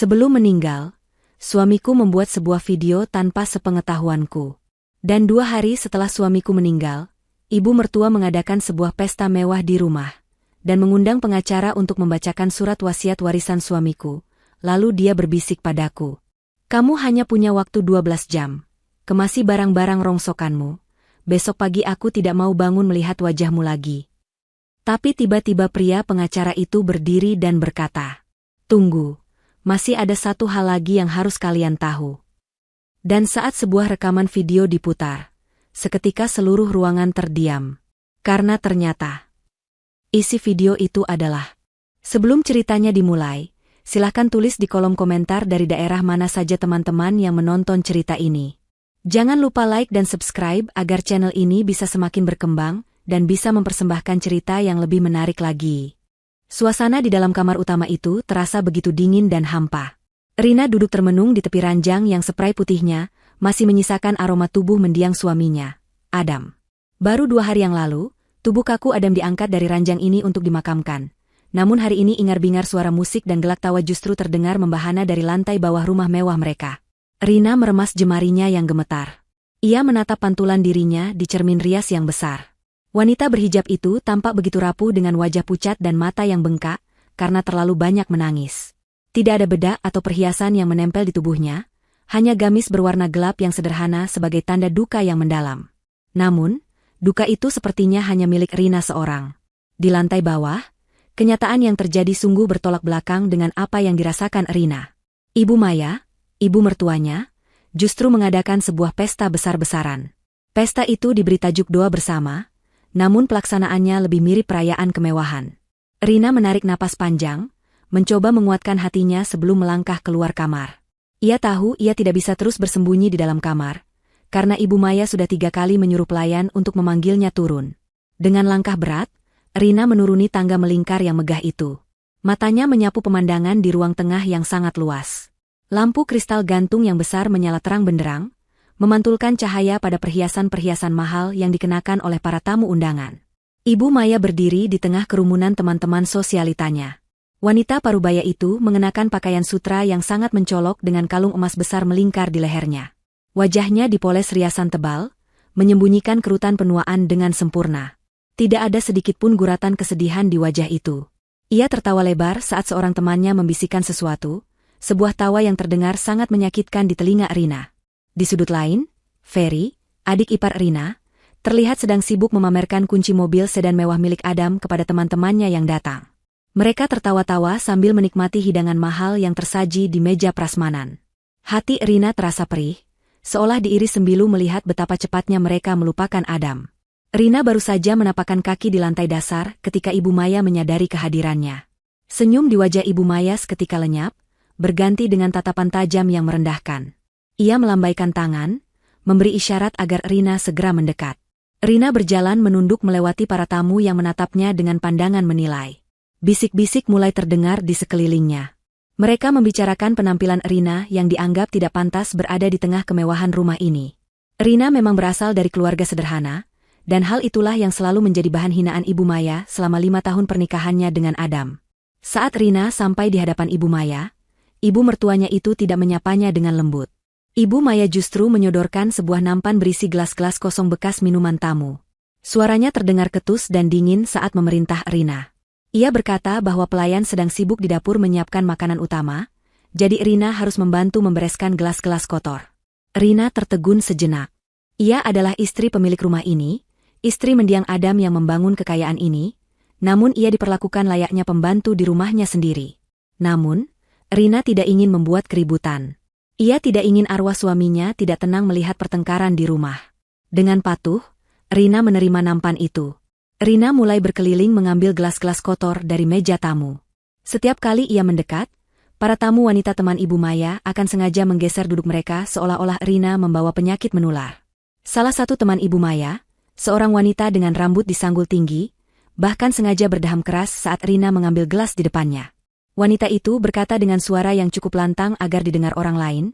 Sebelum meninggal, suamiku membuat sebuah video tanpa sepengetahuanku. Dan 2 hari setelah suamiku meninggal, ibu mertua mengadakan sebuah pesta mewah di rumah, dan mengundang pengacara untuk membacakan surat wasiat warisan suamiku. Lalu dia berbisik padaku, "Kamu hanya punya waktu 12 jam. Kemasi barang-barang rongsokanmu. Besok pagi aku tidak mau bangun melihat wajahmu lagi." Tapi tiba-tiba pria pengacara itu berdiri dan berkata, "Tunggu, masih ada satu hal lagi yang harus kalian tahu." Dan saat sebuah rekaman video diputar, seketika seluruh ruangan terdiam. Karena ternyata isi video itu adalah... Sebelum ceritanya dimulai, silahkan tulis di kolom komentar dari daerah mana saja teman-teman yang menonton cerita ini. Jangan lupa like dan subscribe agar channel ini bisa semakin berkembang dan bisa mempersembahkan cerita yang lebih menarik lagi. Suasana di dalam kamar utama itu terasa begitu dingin dan hampa. Rina duduk termenung di tepi ranjang yang spray putihnya masih menyisakan aroma tubuh mendiang suaminya, Adam. Baru 2 hari yang lalu, tubuh kaku Adam diangkat dari ranjang ini untuk dimakamkan. Namun hari ini ingar-bingar suara musik dan gelak tawa justru terdengar membahana dari lantai bawah rumah mewah mereka. Rina meremas jemarinya yang gemetar. Ia menatap pantulan dirinya di cermin rias yang besar. Wanita berhijab itu tampak begitu rapuh dengan wajah pucat dan mata yang bengkak karena terlalu banyak menangis. Tidak ada bedak atau perhiasan yang menempel di tubuhnya, hanya gamis berwarna gelap yang sederhana sebagai tanda duka yang mendalam. Namun, duka itu sepertinya hanya milik Rina seorang. Di lantai bawah, kenyataan yang terjadi sungguh bertolak belakang dengan apa yang dirasakan Rina. Ibu Maya, ibu mertuanya, justru mengadakan sebuah pesta besar-besaran. Pesta itu diberi tajuk doa bersama, namun pelaksanaannya lebih mirip perayaan kemewahan. Rina menarik napas panjang, mencoba menguatkan hatinya sebelum melangkah keluar kamar. Ia tahu ia tidak bisa terus bersembunyi di dalam kamar, karena Ibu Maya sudah 3 kali menyuruh pelayan untuk memanggilnya turun. Dengan langkah berat, Rina menuruni tangga melingkar yang megah itu. Matanya menyapu pemandangan di ruang tengah yang sangat luas. Lampu kristal gantung yang besar menyala terang benderang, memantulkan cahaya pada perhiasan-perhiasan mahal yang dikenakan oleh para tamu undangan. Ibu Maya berdiri di tengah kerumunan teman-teman sosialitanya. Wanita parubaya itu mengenakan pakaian sutra yang sangat mencolok dengan kalung emas besar melingkar di lehernya. Wajahnya dipoles riasan tebal, menyembunyikan kerutan penuaan dengan sempurna. Tidak ada sedikit pun guratan kesedihan di wajah itu. Ia tertawa lebar saat seorang temannya membisikkan sesuatu, sebuah tawa yang terdengar sangat menyakitkan di telinga Rina. Di sudut lain, Ferry, adik ipar Rina, terlihat sedang sibuk memamerkan kunci mobil sedan mewah milik Adam kepada teman-temannya yang datang. Mereka tertawa-tawa sambil menikmati hidangan mahal yang tersaji di meja prasmanan. Hati Rina terasa perih, seolah diiris sembilu melihat betapa cepatnya mereka melupakan Adam. Rina baru saja menapakkan kaki di lantai dasar ketika Ibu Maya menyadari kehadirannya. Senyum di wajah Ibu Maya seketika lenyap, berganti dengan tatapan tajam yang merendahkan. Ia melambaikan tangan, memberi isyarat agar Rina segera mendekat. Rina berjalan menunduk melewati para tamu yang menatapnya dengan pandangan menilai. Bisik-bisik mulai terdengar di sekelilingnya. Mereka membicarakan penampilan Rina yang dianggap tidak pantas berada di tengah kemewahan rumah ini. Rina memang berasal dari keluarga sederhana, dan hal itulah yang selalu menjadi bahan hinaan Ibu Maya selama 5 tahun pernikahannya dengan Adam. Saat Rina sampai di hadapan Ibu Maya, ibu mertuanya itu tidak menyapanya dengan lembut. Ibu Maya justru menyodorkan sebuah nampan berisi gelas-gelas kosong bekas minuman tamu. Suaranya terdengar ketus dan dingin saat memerintah Rina. Ia berkata bahwa pelayan sedang sibuk di dapur menyiapkan makanan utama, jadi Rina harus membantu membereskan gelas-gelas kotor. Rina tertegun sejenak. Ia adalah istri pemilik rumah ini, istri mendiang Adam yang membangun kekayaan ini, namun ia diperlakukan layaknya pembantu di rumahnya sendiri. Namun, Rina tidak ingin membuat keributan. Ia tidak ingin arwah suaminya tidak tenang melihat pertengkaran di rumah. Dengan patuh, Rina menerima nampan itu. Rina mulai berkeliling mengambil gelas-gelas kotor dari meja tamu. Setiap kali ia mendekat, para tamu wanita teman Ibu Maya akan sengaja menggeser duduk mereka seolah-olah Rina membawa penyakit menular. Salah satu teman Ibu Maya, seorang wanita dengan rambut disanggul tinggi, bahkan sengaja berdaham keras saat Rina mengambil gelas di depannya. Wanita itu berkata dengan suara yang cukup lantang agar didengar orang lain,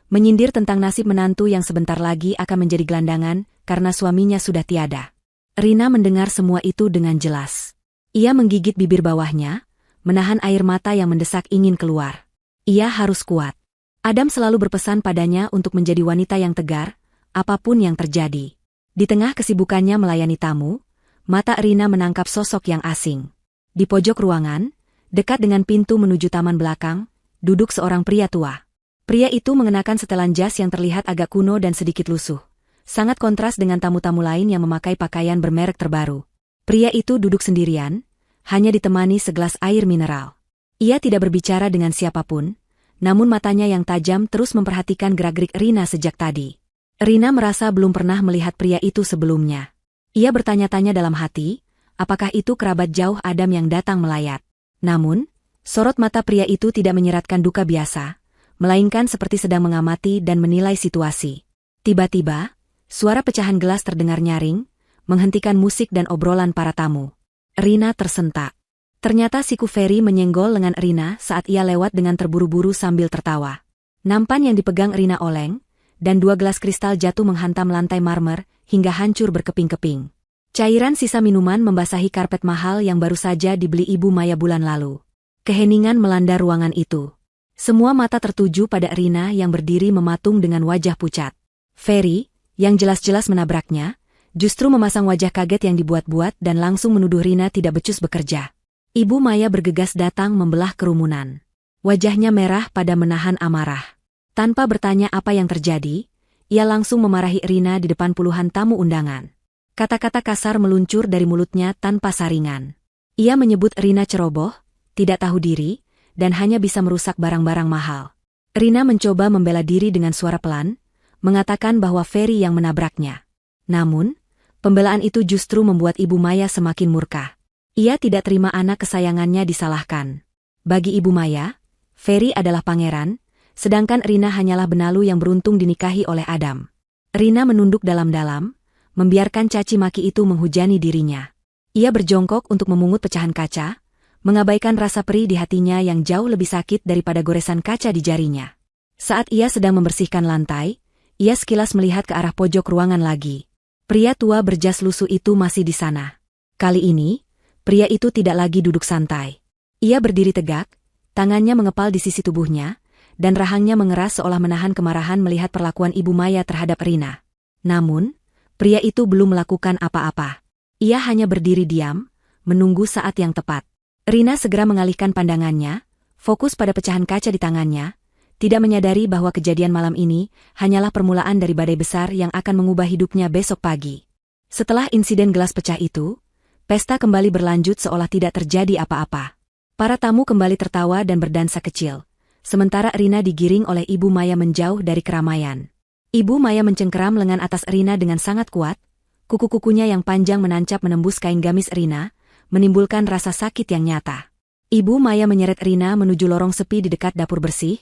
menyindir tentang nasib menantu yang sebentar lagi akan menjadi gelandangan karena suaminya sudah tiada. Rina mendengar semua itu dengan jelas. Ia menggigit bibir bawahnya, menahan air mata yang mendesak ingin keluar. Ia harus kuat. Adam selalu berpesan padanya untuk menjadi wanita yang tegar, apapun yang terjadi. Di tengah kesibukannya melayani tamu, mata Rina menangkap sosok yang asing. Di pojok ruangan, dekat dengan pintu menuju taman belakang, duduk seorang pria tua. Pria itu mengenakan setelan jas yang terlihat agak kuno dan sedikit lusuh. Sangat kontras dengan tamu-tamu lain yang memakai pakaian bermerek terbaru. Pria itu duduk sendirian, hanya ditemani segelas air mineral. Ia tidak berbicara dengan siapapun, namun matanya yang tajam terus memperhatikan gerak-gerik Rina sejak tadi. Rina merasa belum pernah melihat pria itu sebelumnya. Ia bertanya-tanya dalam hati, apakah itu kerabat jauh Adam yang datang melayat. Namun, sorot mata pria itu tidak menyeratkan duka biasa, melainkan seperti sedang mengamati dan menilai situasi. Tiba-tiba, suara pecahan gelas terdengar nyaring, menghentikan musik dan obrolan para tamu. Rina tersentak. Ternyata si Ferry menyenggol lengan Rina saat ia lewat dengan terburu-buru sambil tertawa. Nampan yang dipegang Rina oleng, dan 2 gelas kristal jatuh menghantam lantai marmer hingga hancur berkeping-keping. Cairan sisa minuman membasahi karpet mahal yang baru saja dibeli Ibu Maya bulan lalu. Keheningan melanda ruangan itu. Semua mata tertuju pada Rina yang berdiri mematung dengan wajah pucat. Ferry, yang jelas-jelas menabraknya, justru memasang wajah kaget yang dibuat-buat dan langsung menuduh Rina tidak becus bekerja. Ibu Maya bergegas datang membelah kerumunan. Wajahnya merah pada menahan amarah. Tanpa bertanya apa yang terjadi, ia langsung memarahi Rina di depan puluhan tamu undangan. Kata-kata kasar meluncur dari mulutnya tanpa saringan. Ia menyebut Rina ceroboh, tidak tahu diri, dan hanya bisa merusak barang-barang mahal. Rina mencoba membela diri dengan suara pelan, mengatakan bahwa Ferry yang menabraknya. Namun, pembelaan itu justru membuat Ibu Maya semakin murka. Ia tidak terima anak kesayangannya disalahkan. Bagi Ibu Maya, Ferry adalah pangeran, sedangkan Rina hanyalah benalu yang beruntung dinikahi oleh Adam. Rina menunduk dalam-dalam, membiarkan caci maki itu menghujani dirinya. Ia berjongkok untuk memungut pecahan kaca, mengabaikan rasa perih di hatinya yang jauh lebih sakit daripada goresan kaca di jarinya. Saat ia sedang membersihkan lantai, ia sekilas melihat ke arah pojok ruangan lagi. Pria tua berjas lusuh itu masih di sana. Kali ini, pria itu tidak lagi duduk santai. Ia berdiri tegak, tangannya mengepal di sisi tubuhnya, dan rahangnya mengeras seolah menahan kemarahan melihat perlakuan Ibu Maya terhadap Rina. Namun, pria itu belum melakukan apa-apa. Ia hanya berdiri diam, menunggu saat yang tepat. Rina segera mengalihkan pandangannya, fokus pada pecahan kaca di tangannya, tidak menyadari bahwa kejadian malam ini hanyalah permulaan dari badai besar yang akan mengubah hidupnya besok pagi. Setelah insiden gelas pecah itu, pesta kembali berlanjut seolah tidak terjadi apa-apa. Para tamu kembali tertawa dan berdansa kecil, sementara Rina digiring oleh Ibu Maya menjauh dari keramaian. Ibu Maya mencengkeram lengan atas Rina dengan sangat kuat, kuku-kukunya yang panjang menancap menembus kain gamis Rina, menimbulkan rasa sakit yang nyata. Ibu Maya menyeret Rina menuju lorong sepi di dekat dapur bersih,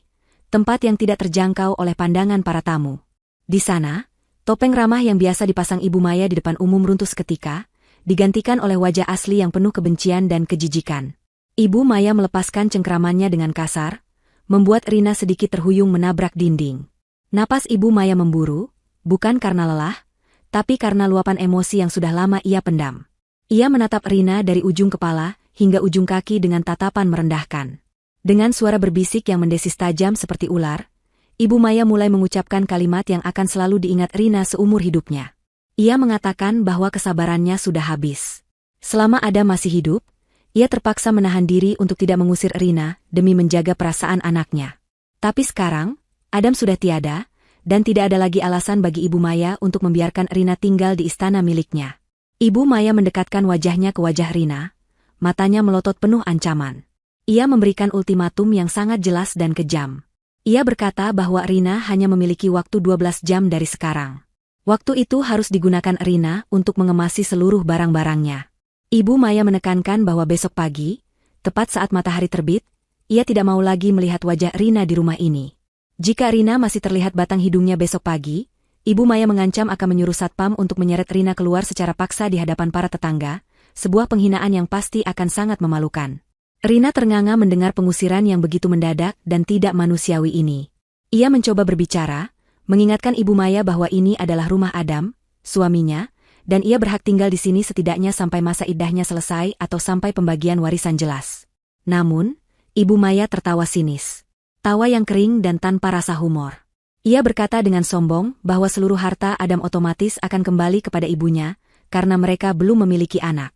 tempat yang tidak terjangkau oleh pandangan para tamu. Di sana, topeng ramah yang biasa dipasang Ibu Maya di depan umum runtuh seketika, digantikan oleh wajah asli yang penuh kebencian dan kejijikan. Ibu Maya melepaskan cengkeramannya dengan kasar, membuat Rina sedikit terhuyung menabrak dinding. Napas Ibu Maya memburu, bukan karena lelah, tapi karena luapan emosi yang sudah lama ia pendam. Ia menatap Rina dari ujung kepala hingga ujung kaki dengan tatapan merendahkan. Dengan suara berbisik yang mendesis tajam seperti ular, Ibu Maya mulai mengucapkan kalimat yang akan selalu diingat Rina seumur hidupnya. Ia mengatakan bahwa kesabarannya sudah habis. Selama Adam masih hidup, ia terpaksa menahan diri untuk tidak mengusir Rina demi menjaga perasaan anaknya. Tapi sekarang, Adam sudah tiada, dan tidak ada lagi alasan bagi Ibu Maya untuk membiarkan Rina tinggal di istana miliknya. Ibu Maya mendekatkan wajahnya ke wajah Rina, matanya melotot penuh ancaman. Ia memberikan ultimatum yang sangat jelas dan kejam. Ia berkata bahwa Rina hanya memiliki waktu 12 jam dari sekarang. Waktu itu harus digunakan Rina untuk mengemasi seluruh barang-barangnya. Ibu Maya menekankan bahwa besok pagi, tepat saat matahari terbit, ia tidak mau lagi melihat wajah Rina di rumah ini. Jika Rina masih terlihat batang hidungnya besok pagi, Ibu Maya mengancam akan menyuruh satpam untuk menyeret Rina keluar secara paksa di hadapan para tetangga, sebuah penghinaan yang pasti akan sangat memalukan. Rina ternganga mendengar pengusiran yang begitu mendadak dan tidak manusiawi ini. Ia mencoba berbicara, mengingatkan Ibu Maya bahwa ini adalah rumah Adam, suaminya, dan ia berhak tinggal di sini setidaknya sampai masa iddahnya selesai atau sampai pembagian warisan jelas. Namun, Ibu Maya tertawa sinis. tawa yang kering dan tanpa rasa humor. Ia berkata dengan sombong bahwa seluruh harta Adam otomatis akan kembali kepada ibunya, karena mereka belum memiliki anak.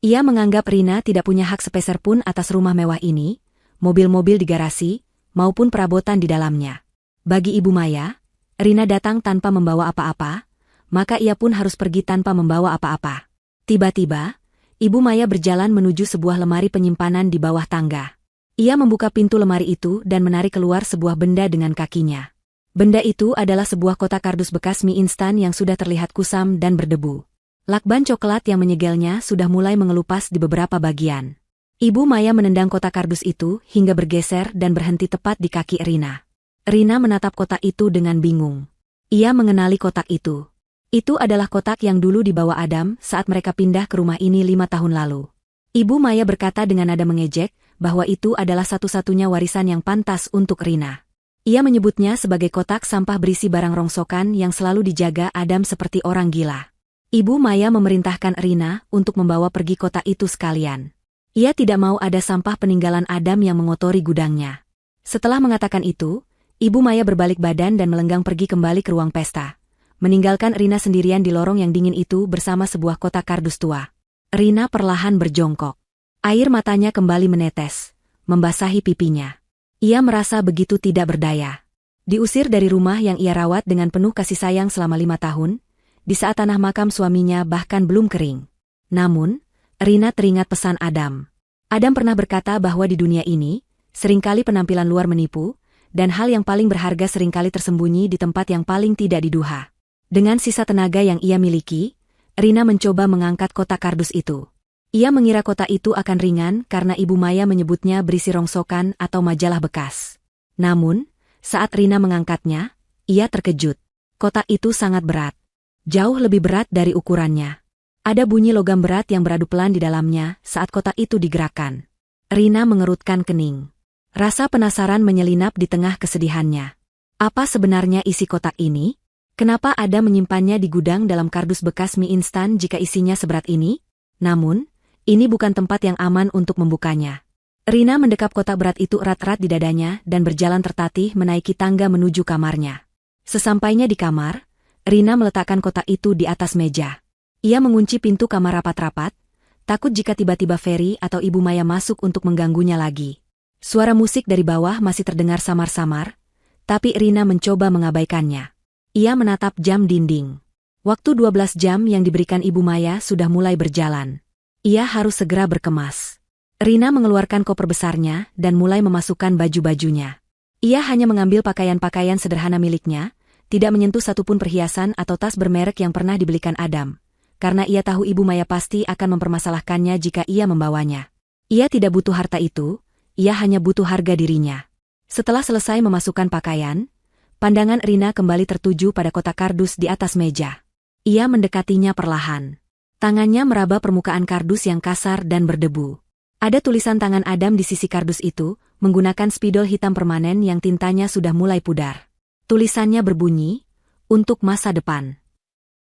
Ia menganggap Rina tidak punya hak sepeser pun atas rumah mewah ini, mobil-mobil di garasi, maupun perabotan di dalamnya. Bagi Ibu Maya, Rina datang tanpa membawa apa-apa, maka ia pun harus pergi tanpa membawa apa-apa. Tiba-tiba, Ibu Maya berjalan menuju sebuah lemari penyimpanan di bawah tangga. Ia membuka pintu lemari itu dan menarik keluar sebuah benda dengan kakinya. Benda itu adalah sebuah kotak kardus bekas mie instan yang sudah terlihat kusam dan berdebu. Lakban coklat yang menyegelnya sudah mulai mengelupas di beberapa bagian. Ibu Maya menendang kotak kardus itu hingga bergeser dan berhenti tepat di kaki Rina. Rina menatap kotak itu dengan bingung. Ia mengenali kotak itu. Itu adalah kotak yang dulu dibawa Adam saat mereka pindah ke rumah ini 5 tahun lalu. Ibu Maya berkata dengan nada mengejek bahwa itu adalah satu-satunya warisan yang pantas untuk Rina. Ia menyebutnya sebagai kotak sampah berisi barang rongsokan yang selalu dijaga Adam seperti orang gila. Ibu Maya memerintahkan Rina untuk membawa pergi kotak itu sekalian. Ia tidak mau ada sampah peninggalan Adam yang mengotori gudangnya. Setelah mengatakan itu, Ibu Maya berbalik badan dan melenggang pergi kembali ke ruang pesta, meninggalkan Rina sendirian di lorong yang dingin itu bersama sebuah kotak kardus tua. Rina perlahan berjongkok. Air matanya kembali menetes, membasahi pipinya. Ia merasa begitu tidak berdaya. Diusir dari rumah yang ia rawat dengan penuh kasih sayang selama 5 tahun, di saat tanah makam suaminya bahkan belum kering. Namun, Rina teringat pesan Adam. Adam pernah berkata bahwa di dunia ini, seringkali penampilan luar menipu, dan hal yang paling berharga seringkali tersembunyi di tempat yang paling tidak diduga. Dengan sisa tenaga yang ia miliki, Rina mencoba mengangkat kotak kardus itu. Ia mengira kotak itu akan ringan karena Ibu Maya menyebutnya berisi rongsokan atau majalah bekas. Namun, saat Rina mengangkatnya, ia terkejut. Kotak itu sangat berat. Jauh lebih berat dari ukurannya. Ada bunyi logam berat yang beradu pelan di dalamnya saat kotak itu digerakkan. Rina mengerutkan kening. Rasa penasaran menyelinap di tengah kesedihannya. Apa sebenarnya isi kotak ini? Kenapa ada menyimpannya di gudang dalam kardus bekas mie instan jika isinya seberat ini? Namun, ini bukan tempat yang aman untuk membukanya. Rina mendekap kotak berat itu erat-erat di dadanya dan berjalan tertatih menaiki tangga menuju kamarnya. Sesampainya di kamar, Rina meletakkan kotak itu di atas meja. Ia mengunci pintu kamar rapat-rapat, takut jika tiba-tiba Ferry atau Ibu Maya masuk untuk mengganggunya lagi. Suara musik dari bawah masih terdengar samar-samar, tapi Rina mencoba mengabaikannya. Ia menatap jam dinding. Waktu 12 jam yang diberikan Ibu Maya sudah mulai berjalan. Ia harus segera berkemas. Rina mengeluarkan koper besarnya dan mulai memasukkan baju-bajunya. Ia hanya mengambil pakaian-pakaian sederhana miliknya, tidak menyentuh satupun perhiasan atau tas bermerek yang pernah dibelikan Adam, karena ia tahu Ibu Maya pasti akan mempermasalahkannya jika ia membawanya. Ia tidak butuh harta itu, ia hanya butuh harga dirinya. Setelah selesai memasukkan pakaian, pandangan Rina kembali tertuju pada kotak kardus di atas meja. Ia mendekatinya perlahan. Tangannya meraba permukaan kardus yang kasar dan berdebu. Ada tulisan tangan Adam di sisi kardus itu, menggunakan spidol hitam permanen yang tintanya sudah mulai pudar. Tulisannya berbunyi, "Untuk masa depan."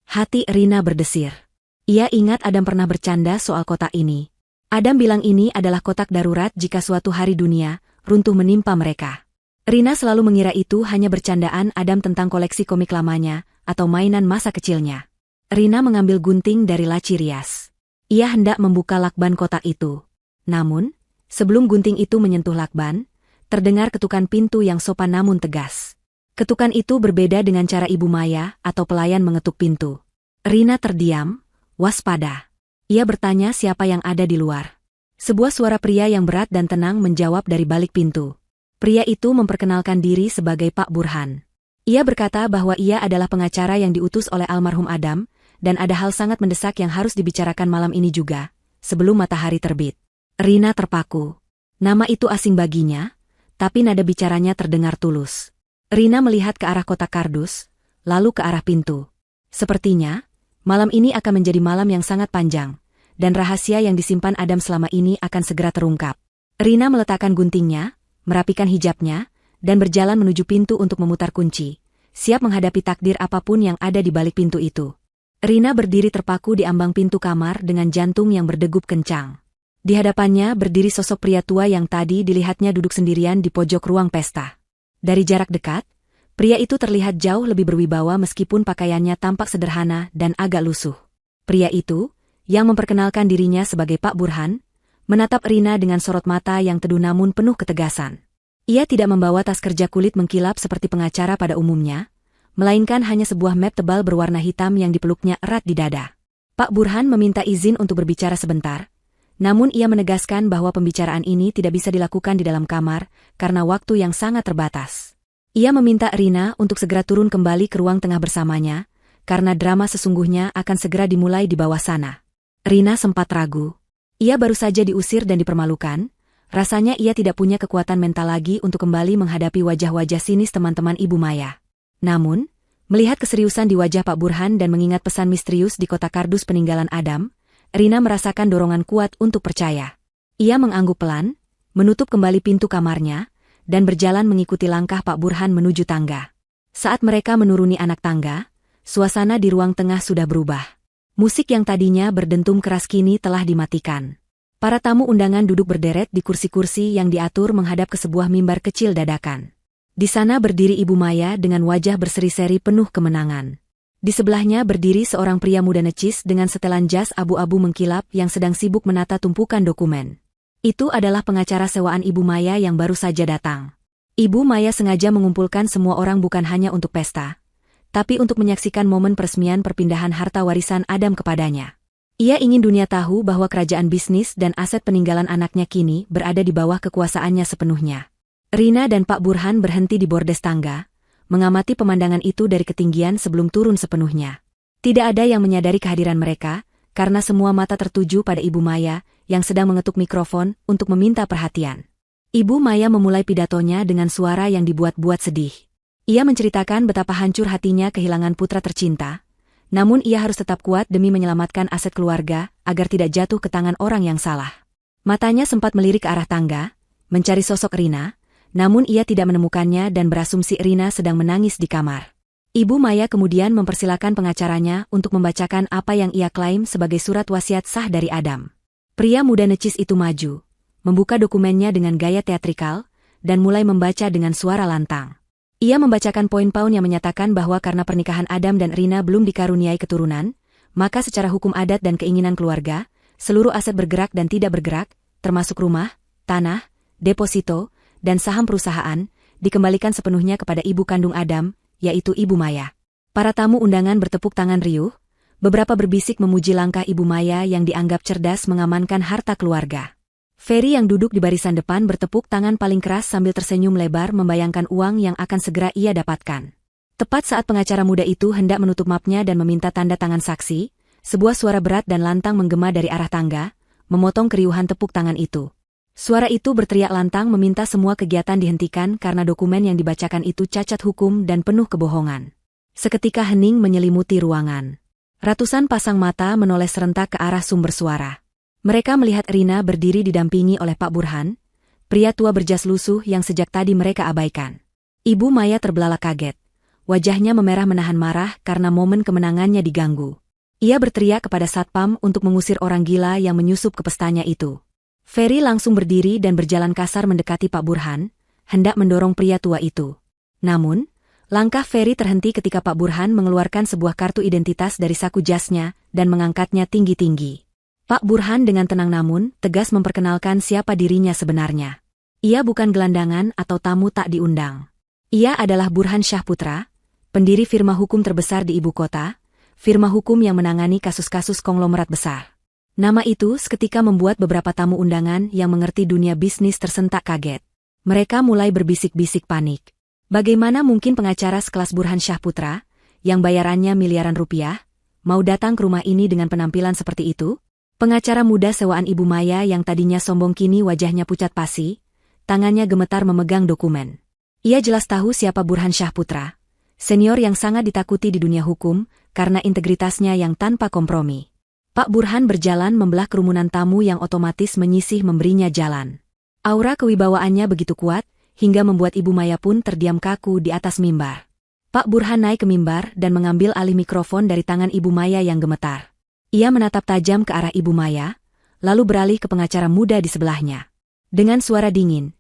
Hati Rina berdesir. Ia ingat Adam pernah bercanda soal kotak ini. Adam bilang ini adalah kotak darurat jika suatu hari dunia runtuh menimpa mereka. Rina selalu mengira itu hanya bercandaan Adam tentang koleksi komik lamanya atau mainan masa kecilnya. Rina mengambil gunting dari laci rias. Ia hendak membuka lakban kotak itu. Namun, sebelum gunting itu menyentuh lakban, terdengar ketukan pintu yang sopan namun tegas. Ketukan itu berbeda dengan cara Ibu Maya atau pelayan mengetuk pintu. Rina terdiam, waspada. Ia bertanya siapa yang ada di luar. Sebuah suara pria yang berat dan tenang menjawab dari balik pintu. Pria itu memperkenalkan diri sebagai Pak Burhan. Ia berkata bahwa ia adalah pengacara yang diutus oleh almarhum Adam, dan ada hal sangat mendesak yang harus dibicarakan malam ini juga, sebelum matahari terbit. Rina terpaku. Nama itu asing baginya, tapi nada bicaranya terdengar tulus. Rina melihat ke arah kotak kardus, lalu ke arah pintu. Sepertinya, malam ini akan menjadi malam yang sangat panjang, dan rahasia yang disimpan Adam selama ini akan segera terungkap. Rina meletakkan guntingnya, merapikan hijabnya, dan berjalan menuju pintu untuk memutar kunci, siap menghadapi takdir apapun yang ada di balik pintu itu. Rina berdiri terpaku di ambang pintu kamar dengan jantung yang berdegup kencang. Di hadapannya berdiri sosok pria tua yang tadi dilihatnya duduk sendirian di pojok ruang pesta. Dari jarak dekat, pria itu terlihat jauh lebih berwibawa meskipun pakaiannya tampak sederhana dan agak lusuh. Pria itu, yang memperkenalkan dirinya sebagai Pak Burhan, menatap Rina dengan sorot mata yang teduh namun penuh ketegasan. Ia tidak membawa tas kerja kulit mengkilap seperti pengacara pada umumnya, melainkan hanya sebuah map tebal berwarna hitam yang dipeluknya erat di dada. Pak Burhan meminta izin untuk berbicara sebentar, namun ia menegaskan bahwa pembicaraan ini tidak bisa dilakukan di dalam kamar karena waktu yang sangat terbatas. Ia meminta Rina untuk segera turun kembali ke ruang tengah bersamanya, karena drama sesungguhnya akan segera dimulai di bawah sana. Rina sempat ragu. Ia baru saja diusir dan dipermalukan, rasanya ia tidak punya kekuatan mental lagi untuk kembali menghadapi wajah-wajah sinis teman-teman Ibu Maya. Namun, melihat keseriusan di wajah Pak Burhan dan mengingat pesan misterius di kotak kardus peninggalan Adam, Rina merasakan dorongan kuat untuk percaya. Ia mengangguk pelan, menutup kembali pintu kamarnya, dan berjalan mengikuti langkah Pak Burhan menuju tangga. Saat mereka menuruni anak tangga, suasana di ruang tengah sudah berubah. Musik yang tadinya berdentum keras kini telah dimatikan. Para tamu undangan duduk berderet di kursi-kursi yang diatur menghadap ke sebuah mimbar kecil dadakan. Di sana berdiri Ibu Maya dengan wajah berseri-seri penuh kemenangan. Di sebelahnya berdiri seorang pria muda necis dengan setelan jas abu-abu mengkilap yang sedang sibuk menata tumpukan dokumen. Itu adalah pengacara sewaan Ibu Maya yang baru saja datang. Ibu Maya sengaja mengumpulkan semua orang bukan hanya untuk pesta, tapi untuk menyaksikan momen peresmian perpindahan harta warisan Adam kepadanya. Ia ingin dunia tahu bahwa kerajaan bisnis dan aset peninggalan anaknya kini berada di bawah kekuasaannya sepenuhnya. Rina dan Pak Burhan berhenti di bordes tangga, mengamati pemandangan itu dari ketinggian sebelum turun sepenuhnya. Tidak ada yang menyadari kehadiran mereka, karena semua mata tertuju pada Ibu Maya yang sedang mengetuk mikrofon untuk meminta perhatian. Ibu Maya memulai pidatonya dengan suara yang dibuat-buat sedih. Ia menceritakan betapa hancur hatinya kehilangan putra tercinta, namun ia harus tetap kuat demi menyelamatkan aset keluarga agar tidak jatuh ke tangan orang yang salah. Matanya sempat melirik ke arah tangga, mencari sosok Rina, namun ia tidak menemukannya dan berasumsi Rina sedang menangis di kamar. Ibu Maya kemudian mempersilakan pengacaranya untuk membacakan apa yang ia klaim sebagai surat wasiat sah dari Adam. Pria muda necis itu maju, membuka dokumennya dengan gaya teatrikal, dan mulai membaca dengan suara lantang. Ia membacakan poin-poin yang menyatakan bahwa karena pernikahan Adam dan Rina belum dikaruniai keturunan, maka secara hukum adat dan keinginan keluarga, seluruh aset bergerak dan tidak bergerak, termasuk rumah, tanah, deposito, dan saham perusahaan, dikembalikan sepenuhnya kepada ibu kandung Adam, yaitu Ibu Maya. Para tamu undangan bertepuk tangan riuh, beberapa berbisik memuji langkah Ibu Maya yang dianggap cerdas mengamankan harta keluarga. Ferry yang duduk di barisan depan bertepuk tangan paling keras sambil tersenyum lebar membayangkan uang yang akan segera ia dapatkan. Tepat saat pengacara muda itu hendak menutup mapnya dan meminta tanda tangan saksi, sebuah suara berat dan lantang menggema dari arah tangga, memotong keriuhan tepuk tangan itu. Suara itu berteriak lantang meminta semua kegiatan dihentikan karena dokumen yang dibacakan itu cacat hukum dan penuh kebohongan. Seketika hening menyelimuti ruangan. Ratusan pasang mata menoleh serentak ke arah sumber suara. Mereka melihat Rina berdiri didampingi oleh Pak Burhan, pria tua berjas lusuh yang sejak tadi mereka abaikan. Ibu Maya terbelalak kaget. Wajahnya memerah menahan marah karena momen kemenangannya diganggu. Ia berteriak kepada satpam untuk mengusir orang gila yang menyusup ke pestanya itu. Ferry langsung berdiri dan berjalan kasar mendekati Pak Burhan, hendak mendorong pria tua itu. Namun, langkah Ferry terhenti ketika Pak Burhan mengeluarkan sebuah kartu identitas dari saku jasnya dan mengangkatnya tinggi-tinggi. Pak Burhan dengan tenang namun tegas memperkenalkan siapa dirinya sebenarnya. Ia bukan gelandangan atau tamu tak diundang. Ia adalah Burhan Shah Putra, pendiri firma hukum terbesar di ibu kota, firma hukum yang menangani kasus-kasus konglomerat besar. Nama itu seketika membuat beberapa tamu undangan yang mengerti dunia bisnis tersentak kaget. Mereka mulai berbisik-bisik panik. Bagaimana mungkin pengacara sekelas Burhan Shah Putra, yang bayarannya miliaran rupiah, mau datang ke rumah ini dengan penampilan seperti itu? Pengacara muda sewaan Ibu Maya yang tadinya sombong kini wajahnya pucat pasi, tangannya gemetar memegang dokumen. Ia jelas tahu siapa Burhan Shah Putra, senior yang sangat ditakuti di dunia hukum karena integritasnya yang tanpa kompromi. Pak Burhan berjalan membelah kerumunan tamu yang otomatis menyisih memberinya jalan. Aura kewibawaannya begitu kuat, hingga membuat Ibu Maya pun terdiam kaku di atas mimbar. Pak Burhan naik ke mimbar dan mengambil alih mikrofon dari tangan Ibu Maya yang gemetar. Ia menatap tajam ke arah Ibu Maya, lalu beralih ke pengacara muda di sebelahnya. Dengan suara dingin,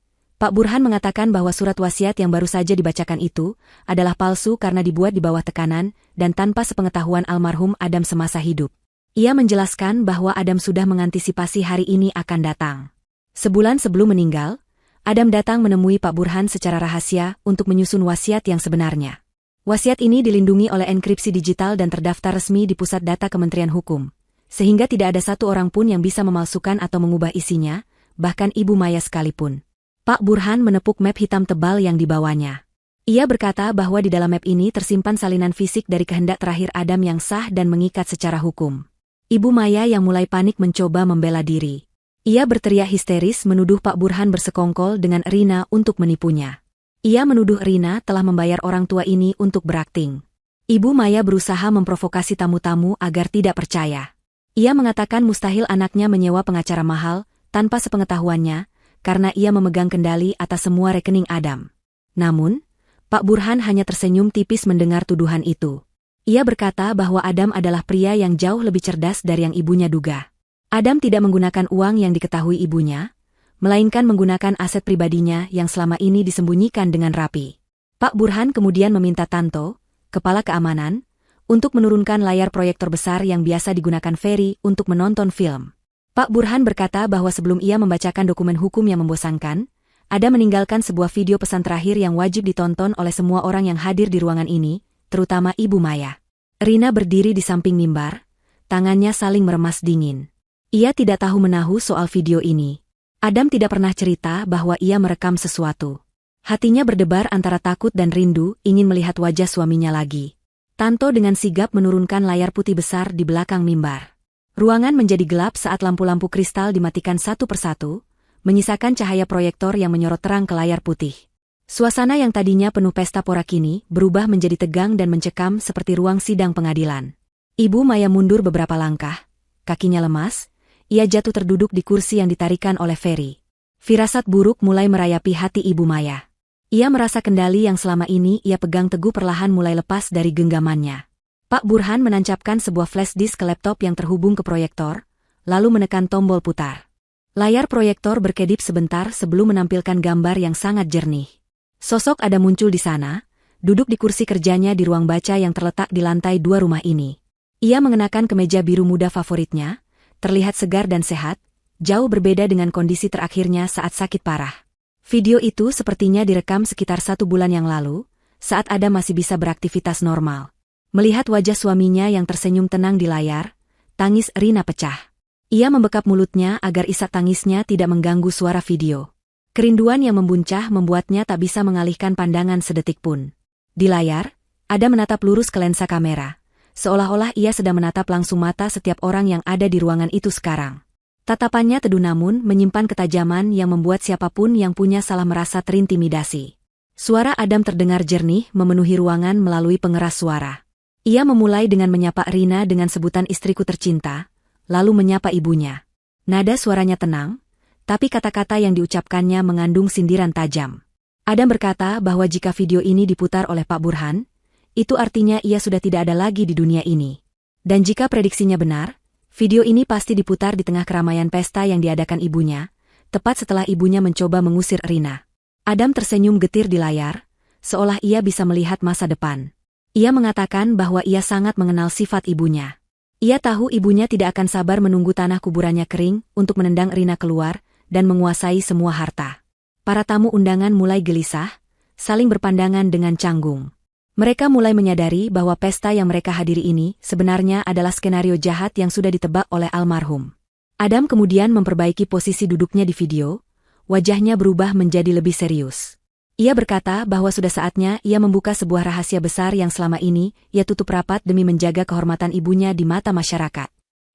Pak Burhan mengatakan bahwa surat wasiat yang baru saja dibacakan itu adalah palsu karena dibuat di bawah tekanan dan tanpa sepengetahuan almarhum Adam semasa hidup. Ia menjelaskan bahwa Adam sudah mengantisipasi hari ini akan datang. Sebulan sebelum meninggal, Adam datang menemui Pak Burhan secara rahasia untuk menyusun wasiat yang sebenarnya. Wasiat ini dilindungi oleh enkripsi digital dan terdaftar resmi di Pusat Data Kementerian Hukum, sehingga tidak ada satu orang pun yang bisa memalsukan atau mengubah isinya, bahkan Ibu Maya sekalipun. Pak Burhan menepuk map hitam tebal yang dibawanya. Ia berkata bahwa di dalam map ini tersimpan salinan fisik dari kehendak terakhir Adam yang sah dan mengikat secara hukum. Ibu Maya yang mulai panik mencoba membela diri. Ia berteriak histeris menuduh Pak Burhan bersekongkol dengan Rina untuk menipunya. Ia menuduh Rina telah membayar orang tua ini untuk berakting. Ibu Maya berusaha memprovokasi tamu-tamu agar tidak percaya. Ia mengatakan mustahil anaknya menyewa pengacara mahal tanpa sepengetahuannya, karena ia memegang kendali atas semua rekening Adam. Namun, Pak Burhan hanya tersenyum tipis mendengar tuduhan itu. Ia berkata bahwa Adam adalah pria yang jauh lebih cerdas dari yang ibunya duga. Adam tidak menggunakan uang yang diketahui ibunya, melainkan menggunakan aset pribadinya yang selama ini disembunyikan dengan rapi. Pak Burhan kemudian meminta Tanto, kepala keamanan, untuk menurunkan layar proyektor besar yang biasa digunakan Ferry untuk menonton film. Pak Burhan berkata bahwa sebelum ia membacakan dokumen hukum yang membosankan, Adam meninggalkan sebuah video pesan terakhir yang wajib ditonton oleh semua orang yang hadir di ruangan ini, terutama Ibu Maya. Rina berdiri di samping mimbar, tangannya saling meremas dingin. Ia tidak tahu menahu soal video ini. Adam tidak pernah cerita bahwa ia merekam sesuatu. Hatinya berdebar antara takut dan rindu ingin melihat wajah suaminya lagi. Tanto dengan sigap menurunkan layar putih besar di belakang mimbar. Ruangan menjadi gelap saat lampu-lampu kristal dimatikan satu persatu, menyisakan cahaya proyektor yang menyorot terang ke layar putih. Suasana yang tadinya penuh pesta pora kini berubah menjadi tegang dan mencekam seperti ruang sidang pengadilan. Ibu Maya mundur beberapa langkah, kakinya lemas, ia jatuh terduduk di kursi yang ditarikan oleh Ferry. Firasat buruk mulai merayapi hati Ibu Maya. Ia merasa kendali yang selama ini ia pegang teguh perlahan mulai lepas dari genggamannya. Pak Burhan menancapkan sebuah flash disk ke laptop yang terhubung ke proyektor, lalu menekan tombol putar. Layar proyektor berkedip sebentar sebelum menampilkan gambar yang sangat jernih. Sosok Adam muncul di sana, duduk di kursi kerjanya di ruang baca yang terletak di lantai 2 rumah ini. Ia mengenakan kemeja biru muda favoritnya, terlihat segar dan sehat, jauh berbeda dengan kondisi terakhirnya saat sakit parah. Video itu sepertinya direkam sekitar 1 bulan yang lalu, saat Adam masih bisa beraktivitas normal. Melihat wajah suaminya yang tersenyum tenang di layar, tangis Rina pecah. Ia membekap mulutnya agar isak tangisnya tidak mengganggu suara video. Kerinduan yang membuncah membuatnya tak bisa mengalihkan pandangan sedetik pun. Di layar, Adam menatap lurus ke lensa kamera, seolah-olah ia sedang menatap langsung mata setiap orang yang ada di ruangan itu sekarang. Tatapannya teduh namun menyimpan ketajaman yang membuat siapapun yang punya salah merasa terintimidasi. Suara Adam terdengar jernih memenuhi ruangan melalui pengeras suara. Ia memulai dengan menyapa Rina dengan sebutan istriku tercinta, lalu menyapa ibunya. Nada suaranya tenang, tapi kata-kata yang diucapkannya mengandung sindiran tajam. Adam berkata bahwa jika video ini diputar oleh Pak Burhan, itu artinya ia sudah tidak ada lagi di dunia ini. Dan jika prediksinya benar, video ini pasti diputar di tengah keramaian pesta yang diadakan ibunya, tepat setelah ibunya mencoba mengusir Rina. Adam tersenyum getir di layar, seolah ia bisa melihat masa depan. Ia mengatakan bahwa ia sangat mengenal sifat ibunya. Ia tahu ibunya tidak akan sabar menunggu tanah kuburannya kering untuk menendang Rina keluar dan menguasai semua harta. Para tamu undangan mulai gelisah, saling berpandangan dengan canggung. Mereka mulai menyadari bahwa pesta yang mereka hadiri ini sebenarnya adalah skenario jahat yang sudah ditebak oleh almarhum. Adam kemudian memperbaiki posisi duduknya di video, wajahnya berubah menjadi lebih serius. Ia berkata bahwa sudah saatnya ia membuka sebuah rahasia besar yang selama ini ia tutup rapat demi menjaga kehormatan ibunya di mata masyarakat.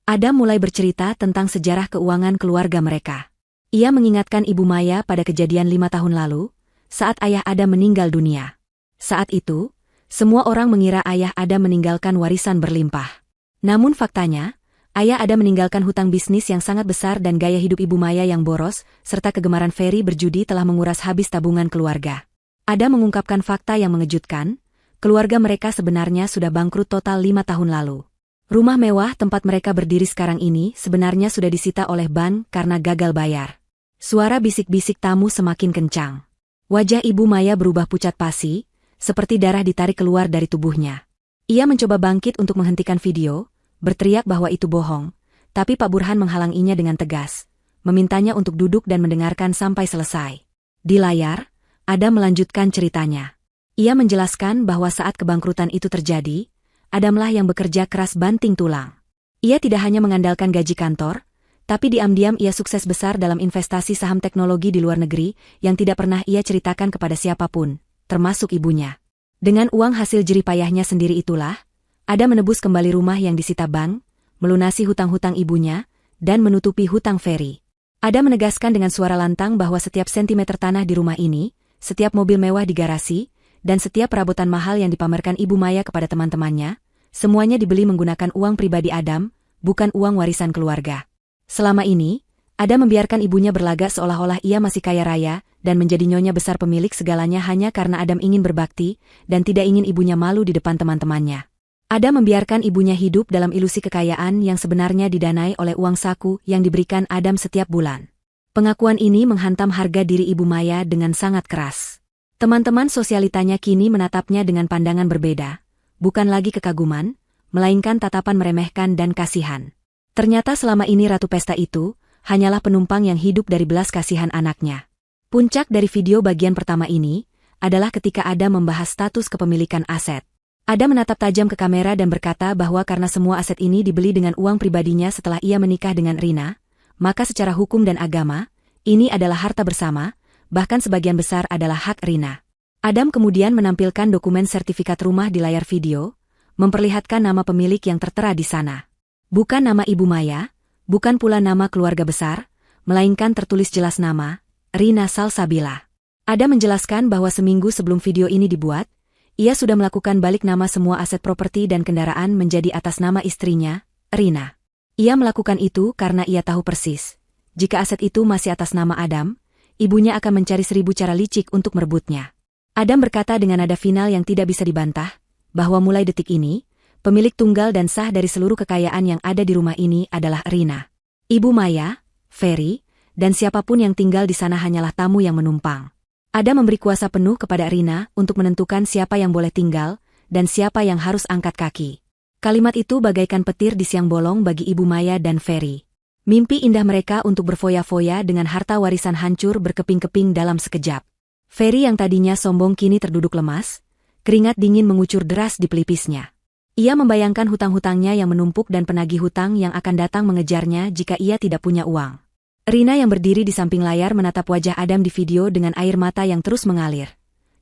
Adam mulai bercerita tentang sejarah keuangan keluarga mereka. Ia mengingatkan Ibu Maya pada kejadian 5 tahun lalu, saat ayah Adam meninggal dunia. Saat itu, semua orang mengira ayah Adam meninggalkan warisan berlimpah. Namun faktanya, ayah Adam meninggalkan hutang bisnis yang sangat besar dan gaya hidup Ibu Maya yang boros, serta kegemaran Ferry berjudi telah menguras habis tabungan keluarga. Adam mengungkapkan fakta yang mengejutkan, keluarga mereka sebenarnya sudah bangkrut total 5 tahun lalu. Rumah mewah tempat mereka berdiri sekarang ini sebenarnya sudah disita oleh bank karena gagal bayar. Suara bisik-bisik tamu semakin kencang. Wajah Ibu Maya berubah pucat pasi, seperti darah ditarik keluar dari tubuhnya. Ia mencoba bangkit untuk menghentikan video, berteriak bahwa itu bohong, tapi Pak Burhan menghalanginya dengan tegas, memintanya untuk duduk dan mendengarkan sampai selesai. Di layar, Adam melanjutkan ceritanya. Ia menjelaskan bahwa saat kebangkrutan itu terjadi, Adamlah yang bekerja keras banting tulang. Ia tidak hanya mengandalkan gaji kantor, tapi diam-diam ia sukses besar dalam investasi saham teknologi di luar negeri yang tidak pernah ia ceritakan kepada siapapun, termasuk ibunya. Dengan uang hasil jerih payahnya sendiri itulah, Adam menebus kembali rumah yang disita bank, melunasi hutang-hutang ibunya, dan menutupi hutang Ferry. Adam menegaskan dengan suara lantang bahwa setiap sentimeter tanah di rumah ini, setiap mobil mewah di garasi, dan setiap perabotan mahal yang dipamerkan Ibu Maya kepada teman-temannya, semuanya dibeli menggunakan uang pribadi Adam, bukan uang warisan keluarga. Selama ini, Adam membiarkan ibunya berlagak seolah-olah ia masih kaya raya dan menjadi nyonya besar pemilik segalanya hanya karena Adam ingin berbakti dan tidak ingin ibunya malu di depan teman-temannya. Adam membiarkan ibunya hidup dalam ilusi kekayaan yang sebenarnya didanai oleh uang saku yang diberikan Adam setiap bulan. Pengakuan ini menghantam harga diri Ibu Maya dengan sangat keras. Teman-teman sosialitanya kini menatapnya dengan pandangan berbeda, bukan lagi kekaguman, melainkan tatapan meremehkan dan kasihan. Ternyata selama ini Ratu Pesta itu hanyalah penumpang yang hidup dari belas kasihan anaknya. Puncak dari video bagian pertama ini adalah ketika Adam membahas status kepemilikan aset. Adam menatap tajam ke kamera dan berkata bahwa karena semua aset ini dibeli dengan uang pribadinya setelah ia menikah dengan Rina, maka secara hukum dan agama, ini adalah harta bersama, bahkan sebagian besar adalah hak Rina. Adam kemudian menampilkan dokumen sertifikat rumah di layar video, memperlihatkan nama pemilik yang tertera di sana. Bukan nama Ibu Maya, bukan pula nama keluarga besar, melainkan tertulis jelas nama, Rina Salsabila. Adam menjelaskan bahwa seminggu sebelum video ini dibuat, ia sudah melakukan balik nama semua aset properti dan kendaraan menjadi atas nama istrinya, Rina. Ia melakukan itu karena ia tahu persis, jika aset itu masih atas nama Adam, ibunya akan mencari 1000 cara licik untuk merebutnya. Adam berkata dengan nada final yang tidak bisa dibantah, bahwa mulai detik ini, pemilik tunggal dan sah dari seluruh kekayaan yang ada di rumah ini adalah Rina. Ibu Maya, Ferry, dan siapapun yang tinggal di sana hanyalah tamu yang menumpang. Adam memberi kuasa penuh kepada Rina untuk menentukan siapa yang boleh tinggal, dan siapa yang harus angkat kaki. Kalimat itu bagaikan petir di siang bolong bagi Ibu Maya dan Ferry. Mimpi indah mereka untuk berfoya-foya dengan harta warisan hancur berkeping-keping dalam sekejap. Ferry yang tadinya sombong kini terduduk lemas, keringat dingin mengucur deras di pelipisnya. Ia membayangkan hutang-hutangnya yang menumpuk dan penagih hutang yang akan datang mengejarnya jika ia tidak punya uang. Rina yang berdiri di samping layar menatap wajah Adam di video dengan air mata yang terus mengalir.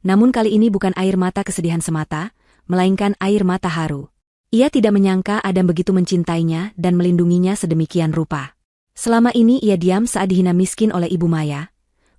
Namun kali ini bukan air mata kesedihan semata, melainkan air mata haru. Ia tidak menyangka Adam begitu mencintainya dan melindunginya sedemikian rupa. Selama ini ia diam saat dihina miskin oleh Ibu Maya,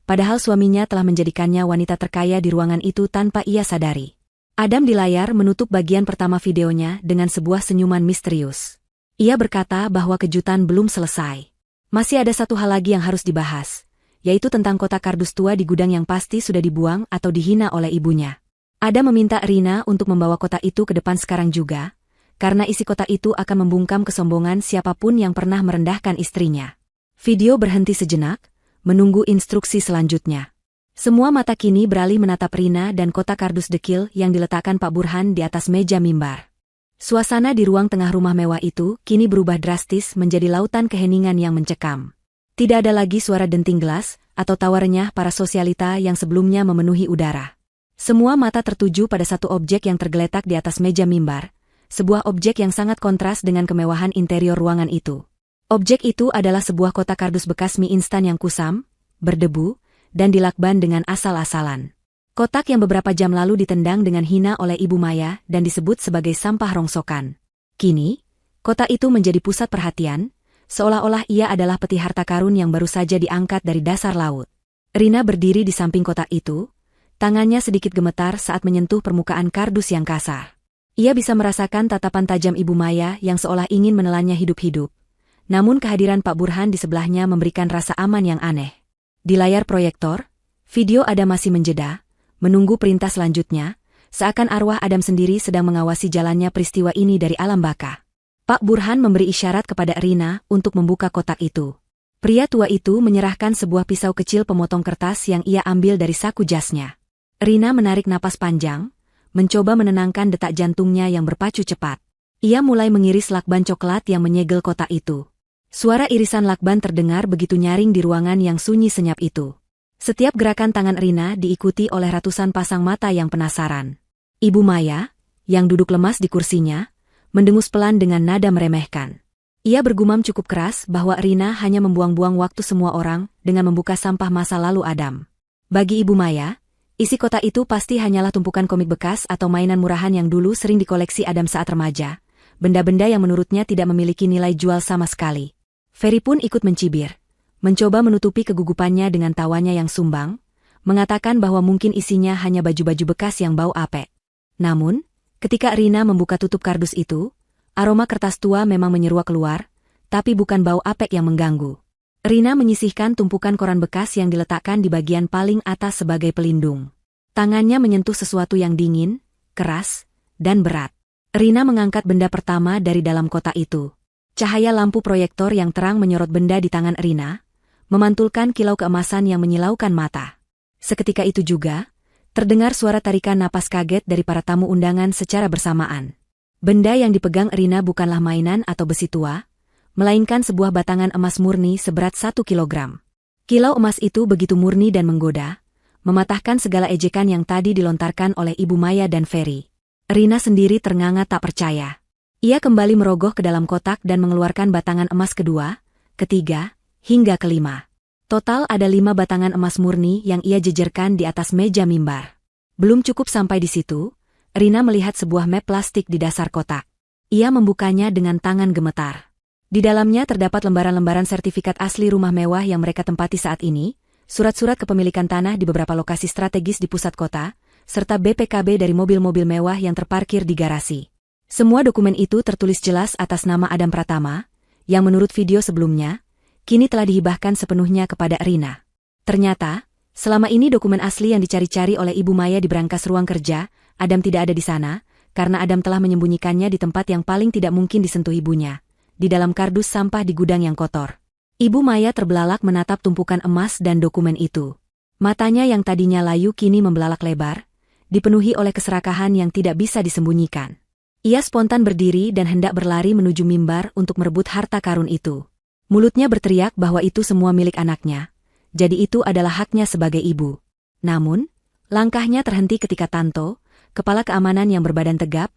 padahal suaminya telah menjadikannya wanita terkaya di ruangan itu tanpa ia sadari. Adam di layar menutup bagian pertama videonya dengan sebuah senyuman misterius. Ia berkata bahwa kejutan belum selesai. Masih ada satu hal lagi yang harus dibahas, yaitu tentang kotak kardus tua di gudang yang pasti sudah dibuang atau dihina oleh ibunya. Adam meminta Rina untuk membawa kotak itu ke depan sekarang juga, karena isi kotak itu akan membungkam kesombongan siapapun yang pernah merendahkan istrinya. Video berhenti sejenak, menunggu instruksi selanjutnya. Semua mata kini beralih menatap Rina dan kotak kardus dekil yang diletakkan Pak Burhan di atas meja mimbar. Suasana di ruang tengah rumah mewah itu kini berubah drastis menjadi lautan keheningan yang mencekam. Tidak ada lagi suara denting gelas atau tawa renyah para sosialita yang sebelumnya memenuhi udara. Semua mata tertuju pada satu objek yang tergeletak di atas meja mimbar, sebuah objek yang sangat kontras dengan kemewahan interior ruangan itu. Objek itu adalah sebuah kotak kardus bekas mie instan yang kusam, berdebu, dan dilakban dengan asal-asalan. Kotak yang beberapa jam lalu ditendang dengan hina oleh Ibu Maya dan disebut sebagai sampah rongsokan. Kini, kotak itu menjadi pusat perhatian, seolah-olah ia adalah peti harta karun yang baru saja diangkat dari dasar laut. Rina berdiri di samping kotak itu, tangannya sedikit gemetar saat menyentuh permukaan kardus yang kasar. Ia bisa merasakan tatapan tajam Ibu Maya yang seolah ingin menelannya hidup-hidup. Namun kehadiran Pak Burhan di sebelahnya memberikan rasa aman yang aneh. Di layar proyektor, video Adam masih menjeda, menunggu perintah selanjutnya, seakan arwah Adam sendiri sedang mengawasi jalannya peristiwa ini dari alam baka. Pak Burhan memberi isyarat kepada Rina untuk membuka kotak itu. Pria tua itu menyerahkan sebuah pisau kecil pemotong kertas yang ia ambil dari saku jasnya. Rina menarik napas panjang, mencoba menenangkan detak jantungnya yang berpacu cepat. Ia mulai mengiris lakban coklat yang menyegel kotak itu. Suara irisan lakban terdengar begitu nyaring di ruangan yang sunyi senyap itu. Setiap gerakan tangan Rina diikuti oleh ratusan pasang mata yang penasaran. Ibu Maya, yang duduk lemas di kursinya, mendengus pelan dengan nada meremehkan. Ia bergumam cukup keras bahwa Rina hanya membuang-buang waktu semua orang dengan membuka sampah masa lalu Adam. Bagi Ibu Maya, isi kotak itu pasti hanyalah tumpukan komik bekas atau mainan murahan yang dulu sering dikoleksi Adam saat remaja, benda-benda yang menurutnya tidak memiliki nilai jual sama sekali. Ferry pun ikut mencibir, mencoba menutupi kegugupannya dengan tawanya yang sumbang, mengatakan bahwa mungkin isinya hanya baju-baju bekas yang bau apek. Namun, ketika Rina membuka tutup kardus itu, aroma kertas tua memang menyeruak keluar, tapi bukan bau apek yang mengganggu. Rina menyisihkan tumpukan koran bekas yang diletakkan di bagian paling atas sebagai pelindung. Tangannya menyentuh sesuatu yang dingin, keras, dan berat. Rina mengangkat benda pertama dari dalam kotak itu. Cahaya lampu proyektor yang terang menyorot benda di tangan Rina, memantulkan kilau keemasan yang menyilaukan mata. Seketika itu juga, terdengar suara tarikan napas kaget dari para tamu undangan secara bersamaan. Benda yang dipegang Rina bukanlah mainan atau besi tua, melainkan sebuah batangan emas murni seberat 1 kilogram. Kilau emas itu begitu murni dan menggoda, mematahkan segala ejekan yang tadi dilontarkan oleh Ibu Maya dan Ferry. Rina sendiri ternganga tak percaya. Ia kembali merogoh ke dalam kotak dan mengeluarkan batangan emas kedua, ketiga, hingga kelima. Total ada 5 batangan emas murni yang ia jejerkan di atas meja mimbar. Belum cukup sampai di situ, Rina melihat sebuah map plastik di dasar kotak. Ia membukanya dengan tangan gemetar. Di dalamnya terdapat lembaran-lembaran sertifikat asli rumah mewah yang mereka tempati saat ini, surat-surat kepemilikan tanah di beberapa lokasi strategis di pusat kota, serta BPKB dari mobil-mobil mewah yang terparkir di garasi. Semua dokumen itu tertulis jelas atas nama Adam Pratama, yang menurut video sebelumnya, kini telah dihibahkan sepenuhnya kepada Rina. Ternyata, selama ini dokumen asli yang dicari-cari oleh Ibu Maya di berangkas ruang kerja, Adam tidak ada di sana, karena Adam telah menyembunyikannya di tempat yang paling tidak mungkin disentuh ibunya, di dalam kardus sampah di gudang yang kotor. Ibu Maya terbelalak menatap tumpukan emas dan dokumen itu. Matanya yang tadinya layu kini membelalak lebar, dipenuhi oleh keserakahan yang tidak bisa disembunyikan. Ia spontan berdiri dan hendak berlari menuju mimbar untuk merebut harta karun itu. Mulutnya berteriak bahwa itu semua milik anaknya, jadi itu adalah haknya sebagai ibu. Namun, langkahnya terhenti ketika Tanto, kepala keamanan yang berbadan tegap,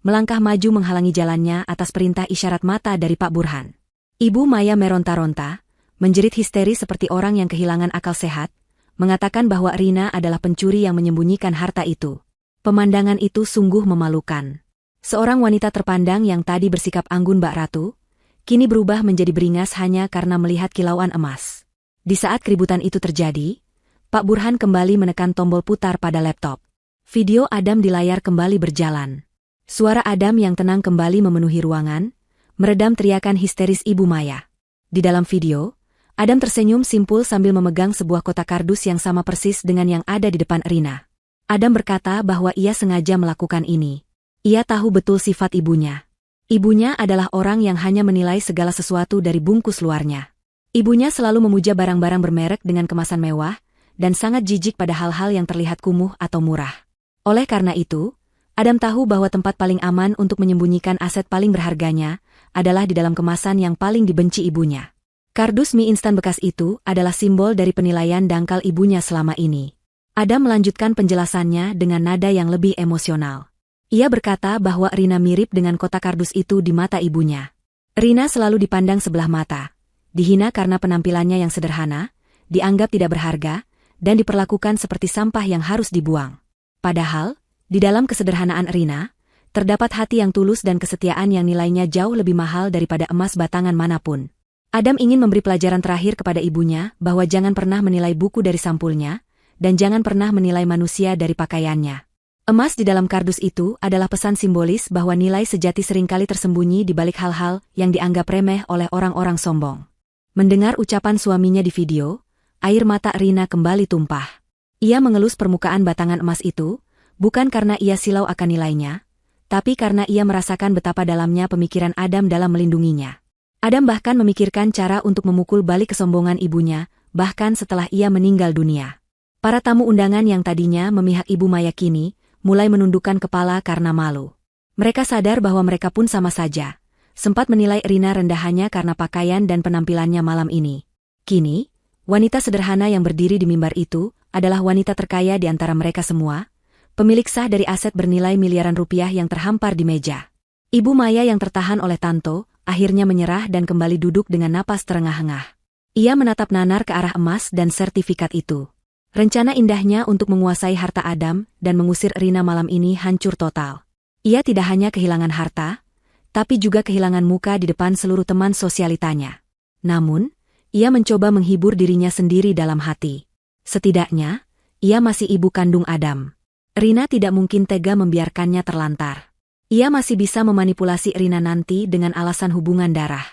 melangkah maju menghalangi jalannya atas perintah isyarat mata dari Pak Burhan. Ibu Maya meronta-ronta, menjerit histeris seperti orang yang kehilangan akal sehat, mengatakan bahwa Rina adalah pencuri yang menyembunyikan harta itu. Pemandangan itu sungguh memalukan. Seorang wanita terpandang yang tadi bersikap anggun Mbak Ratu, kini berubah menjadi beringas hanya karena melihat kilauan emas. Di saat keributan itu terjadi, Pak Burhan kembali menekan tombol putar pada laptop. Video Adam di layar kembali berjalan. Suara Adam yang tenang kembali memenuhi ruangan, meredam teriakan histeris Ibu Maya. Di dalam video, Adam tersenyum simpul sambil memegang sebuah kotak kardus yang sama persis dengan yang ada di depan Rina. Adam berkata bahwa ia sengaja melakukan ini. Ia tahu betul sifat ibunya. Ibunya adalah orang yang hanya menilai segala sesuatu dari bungkus luarnya. Ibunya selalu memuja barang-barang bermerek dengan kemasan mewah, dan sangat jijik pada hal-hal yang terlihat kumuh atau murah. Oleh karena itu, Adam tahu bahwa tempat paling aman untuk menyembunyikan aset paling berharganya adalah di dalam kemasan yang paling dibenci ibunya. Kardus mie instan bekas itu adalah simbol dari penilaian dangkal ibunya selama ini. Adam melanjutkan penjelasannya dengan nada yang lebih emosional. Ia berkata bahwa Rina mirip dengan kotak kardus itu di mata ibunya. Rina selalu dipandang sebelah mata, dihina karena penampilannya yang sederhana, dianggap tidak berharga, dan diperlakukan seperti sampah yang harus dibuang. Padahal, di dalam kesederhanaan Rina, terdapat hati yang tulus dan kesetiaan yang nilainya jauh lebih mahal daripada emas batangan manapun. Adam ingin memberi pelajaran terakhir kepada ibunya bahwa jangan pernah menilai buku dari sampulnya, dan jangan pernah menilai manusia dari pakaiannya. Emas di dalam kardus itu adalah pesan simbolis bahwa nilai sejati seringkali tersembunyi di balik hal-hal yang dianggap remeh oleh orang-orang sombong. Mendengar ucapan suaminya di video, air mata Rina kembali tumpah. Ia mengelus permukaan batangan emas itu, bukan karena ia silau akan nilainya, tapi karena ia merasakan betapa dalamnya pemikiran Adam dalam melindunginya. Adam bahkan memikirkan cara untuk memukul balik kesombongan ibunya, bahkan setelah ia meninggal dunia. Para tamu undangan yang tadinya memihak Ibu Maya kini mulai menundukkan kepala karena malu. Mereka sadar bahwa mereka pun sama saja, sempat menilai Rina rendah hanya karena pakaian dan penampilannya malam ini. Kini, wanita sederhana yang berdiri di mimbar itu adalah wanita terkaya di antara mereka semua, pemilik sah dari aset bernilai miliaran rupiah yang terhampar di meja. Ibu Maya yang tertahan oleh Tanto akhirnya menyerah dan kembali duduk dengan napas terengah-engah. Ia menatap nanar ke arah emas dan sertifikat itu. Rencana indahnya untuk menguasai harta Adam dan mengusir Rina malam ini hancur total. Ia tidak hanya kehilangan harta, tapi juga kehilangan muka di depan seluruh teman sosialitanya. Namun, ia mencoba menghibur dirinya sendiri dalam hati. Setidaknya, ia masih ibu kandung Adam. Rina tidak mungkin tega membiarkannya terlantar. Ia masih bisa memanipulasi Rina nanti dengan alasan hubungan darah.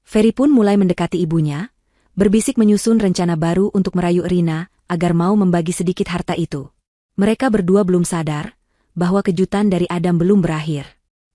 Ferry pun mulai mendekati ibunya, berbisik menyusun rencana baru untuk merayu Rina agar mau membagi sedikit harta itu. Mereka berdua belum sadar bahwa kejutan dari Adam belum berakhir.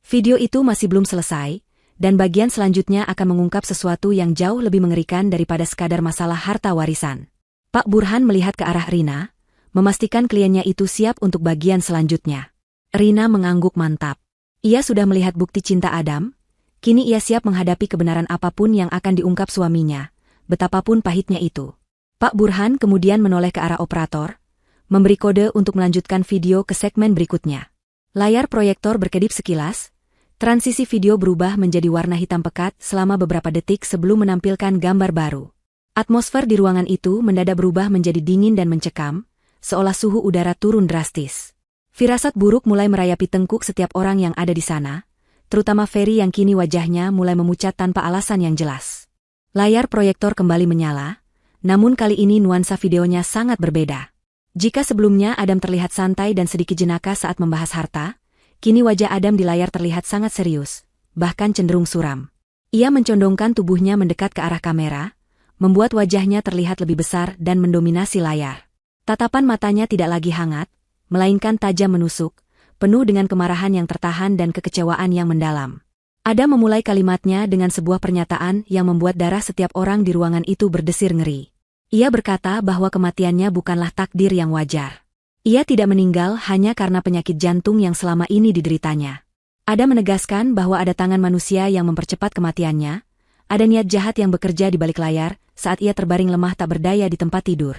Video itu masih belum selesai, dan bagian selanjutnya akan mengungkap sesuatu yang jauh lebih mengerikan daripada sekadar masalah harta warisan. Pak Burhan melihat ke arah Rina, memastikan kliennya itu siap untuk bagian selanjutnya. Rina mengangguk mantap. Ia sudah melihat bukti cinta Adam, kini ia siap menghadapi kebenaran apapun yang akan diungkap suaminya, betapapun pahitnya itu. Pak Burhan kemudian menoleh ke arah operator, memberi kode untuk melanjutkan video ke segmen berikutnya. Layar proyektor berkedip sekilas, transisi video berubah menjadi warna hitam pekat selama beberapa detik sebelum menampilkan gambar baru. Atmosfer di ruangan itu mendadak berubah menjadi dingin dan mencekam, seolah suhu udara turun drastis. Firasat buruk mulai merayapi tengkuk setiap orang yang ada di sana, terutama Ferry yang kini wajahnya mulai memucat tanpa alasan yang jelas. Layar proyektor kembali menyala, namun kali ini nuansa videonya sangat berbeda. Jika sebelumnya Adam terlihat santai dan sedikit jenaka saat membahas harta, kini wajah Adam di layar terlihat sangat serius, bahkan cenderung suram. Ia mencondongkan tubuhnya mendekat ke arah kamera, membuat wajahnya terlihat lebih besar dan mendominasi layar. Tatapan matanya tidak lagi hangat, melainkan tajam menusuk, penuh dengan kemarahan yang tertahan dan kekecewaan yang mendalam. Adam memulai kalimatnya dengan sebuah pernyataan yang membuat darah setiap orang di ruangan itu berdesir ngeri. Ia berkata bahwa kematiannya bukanlah takdir yang wajar. Ia tidak meninggal hanya karena penyakit jantung yang selama ini dideritanya. Adam menegaskan bahwa ada tangan manusia yang mempercepat kematiannya, ada niat jahat yang bekerja di balik layar saat ia terbaring lemah tak berdaya di tempat tidur.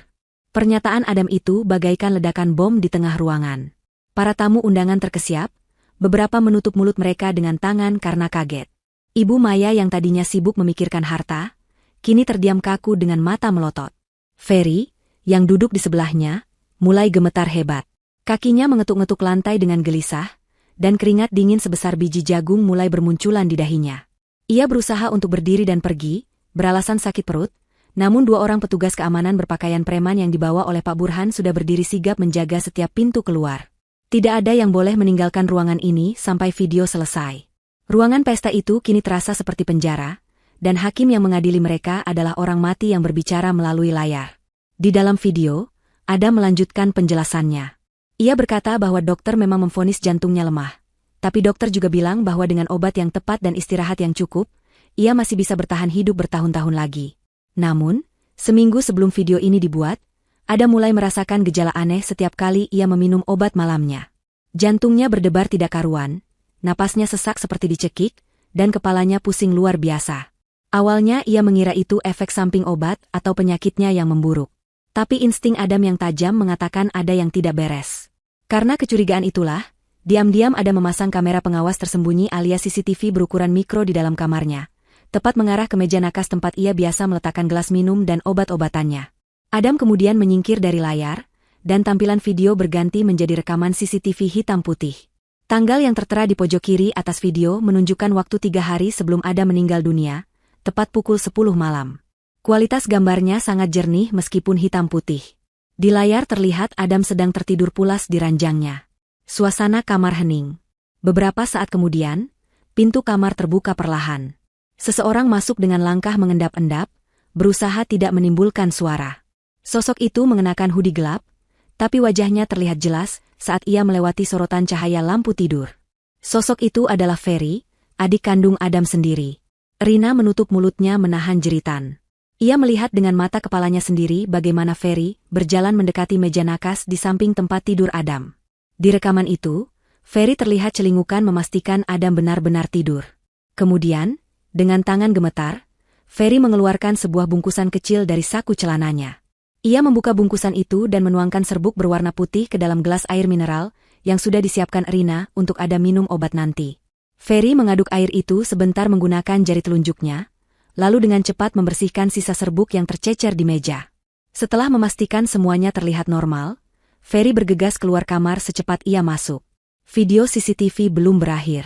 Pernyataan Adam itu bagaikan ledakan bom di tengah ruangan. Para tamu undangan terkesiap, beberapa menutup mulut mereka dengan tangan karena kaget. Ibu Maya yang tadinya sibuk memikirkan harta, kini terdiam kaku dengan mata melotot. Ferry, yang duduk di sebelahnya, mulai gemetar hebat. Kakinya mengetuk-ngetuk lantai dengan gelisah, dan keringat dingin sebesar biji jagung mulai bermunculan di dahinya. Ia berusaha untuk berdiri dan pergi, beralasan sakit perut, namun dua orang petugas keamanan berpakaian preman yang dibawa oleh Pak Burhan sudah berdiri sigap menjaga setiap pintu keluar. Tidak ada yang boleh meninggalkan ruangan ini sampai video selesai. Ruangan pesta itu kini terasa seperti penjara, dan hakim yang mengadili mereka adalah orang mati yang berbicara melalui layar. Di dalam video, Adam melanjutkan penjelasannya. Ia berkata bahwa dokter memang memvonis jantungnya lemah, tapi dokter juga bilang bahwa dengan obat yang tepat dan istirahat yang cukup, ia masih bisa bertahan hidup bertahun-tahun lagi. Namun, seminggu sebelum video ini dibuat, Adam mulai merasakan gejala aneh setiap kali ia meminum obat malamnya. Jantungnya berdebar tidak karuan, napasnya sesak seperti dicekik, dan kepalanya pusing luar biasa. Awalnya ia mengira itu efek samping obat atau penyakitnya yang memburuk. Tapi insting Adam yang tajam mengatakan ada yang tidak beres. Karena kecurigaan itulah, diam-diam Adam memasang kamera pengawas tersembunyi alias CCTV berukuran mikro di dalam kamarnya, tepat mengarah ke meja nakas tempat ia biasa meletakkan gelas minum dan obat-obatannya. Adam kemudian menyingkir dari layar, dan tampilan video berganti menjadi rekaman CCTV hitam putih. Tanggal yang tertera di pojok kiri atas video menunjukkan waktu 3 hari sebelum Adam meninggal dunia, tepat pukul 10 malam. Kualitas gambarnya sangat jernih meskipun hitam putih. Di layar terlihat Adam sedang tertidur pulas di ranjangnya. Suasana kamar hening. Beberapa saat kemudian, pintu kamar terbuka perlahan. Seseorang masuk dengan langkah mengendap-endap, berusaha tidak menimbulkan suara. Sosok itu mengenakan hoodie gelap, tapi wajahnya terlihat jelas saat ia melewati sorotan cahaya lampu tidur. Sosok itu adalah Ferry, adik kandung Adam sendiri. Rina menutup mulutnya menahan jeritan. Ia melihat dengan mata kepalanya sendiri bagaimana Ferry berjalan mendekati meja nakas di samping tempat tidur Adam. Di rekaman itu, Ferry terlihat celingukan memastikan Adam benar-benar tidur. Kemudian, dengan tangan gemetar, Ferry mengeluarkan sebuah bungkusan kecil dari saku celananya. Ia membuka bungkusan itu dan menuangkan serbuk berwarna putih ke dalam gelas air mineral yang sudah disiapkan Rina untuk Adam minum obat nanti. Ferry mengaduk air itu sebentar menggunakan jari telunjuknya, lalu dengan cepat membersihkan sisa serbuk yang tercecer di meja. Setelah memastikan semuanya terlihat normal, Ferry bergegas keluar kamar secepat ia masuk. Video CCTV belum berakhir.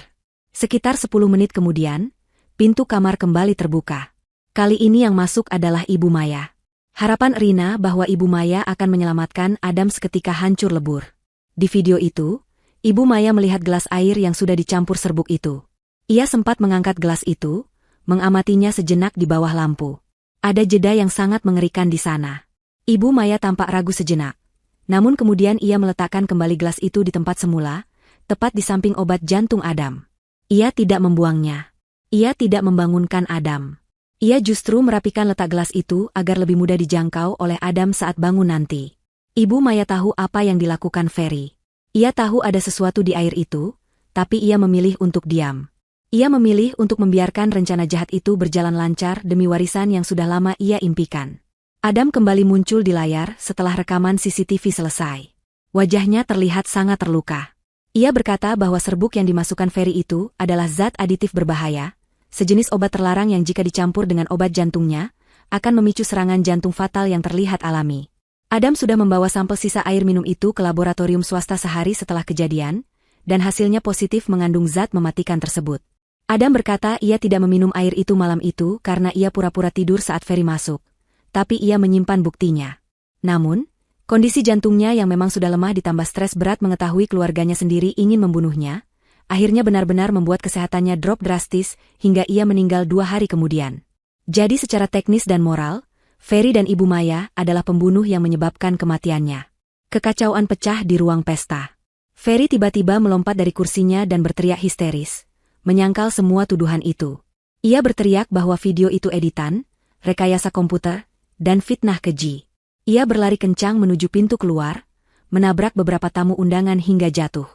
Sekitar 10 menit kemudian, pintu kamar kembali terbuka. Kali ini yang masuk adalah Ibu Maya. Harapan Rina bahwa Ibu Maya akan menyelamatkan Adam seketika hancur lebur. Di video itu, Ibu Maya melihat gelas air yang sudah dicampur serbuk itu. Ia sempat mengangkat gelas itu, mengamatinya sejenak di bawah lampu. Ada jeda yang sangat mengerikan di sana. Ibu Maya tampak ragu sejenak. Namun kemudian ia meletakkan kembali gelas itu di tempat semula, tepat di samping obat jantung Adam. Ia tidak membuangnya. Ia tidak membangunkan Adam. Ia justru merapikan letak gelas itu agar lebih mudah dijangkau oleh Adam saat bangun nanti. Ibu Maya tahu apa yang dilakukan Ferry. Ia tahu ada sesuatu di air itu, tapi ia memilih untuk diam. Ia memilih untuk membiarkan rencana jahat itu berjalan lancar demi warisan yang sudah lama ia impikan. Adam kembali muncul di layar setelah rekaman CCTV selesai. Wajahnya terlihat sangat terluka. Ia berkata bahwa serbuk yang dimasukkan Ferry itu adalah zat aditif berbahaya, sejenis obat terlarang yang jika dicampur dengan obat jantungnya, akan memicu serangan jantung fatal yang terlihat alami. Adam sudah membawa sampel sisa air minum itu ke laboratorium swasta sehari setelah kejadian, dan hasilnya positif mengandung zat mematikan tersebut. Adam berkata ia tidak meminum air itu malam itu karena ia pura-pura tidur saat Ferry masuk, tapi ia menyimpan buktinya. Namun, kondisi jantungnya yang memang sudah lemah ditambah stres berat mengetahui keluarganya sendiri ingin membunuhnya, akhirnya benar-benar membuat kesehatannya drop drastis hingga ia meninggal 2 hari kemudian. Jadi secara teknis dan moral, Ferry dan Ibu Maya adalah pembunuh yang menyebabkan kematiannya. Kekacauan pecah di ruang pesta. Ferry tiba-tiba melompat dari kursinya dan berteriak histeris, menyangkal semua tuduhan itu. Ia berteriak bahwa video itu editan, rekayasa komputer, dan fitnah keji. Ia berlari kencang menuju pintu keluar, menabrak beberapa tamu undangan hingga jatuh.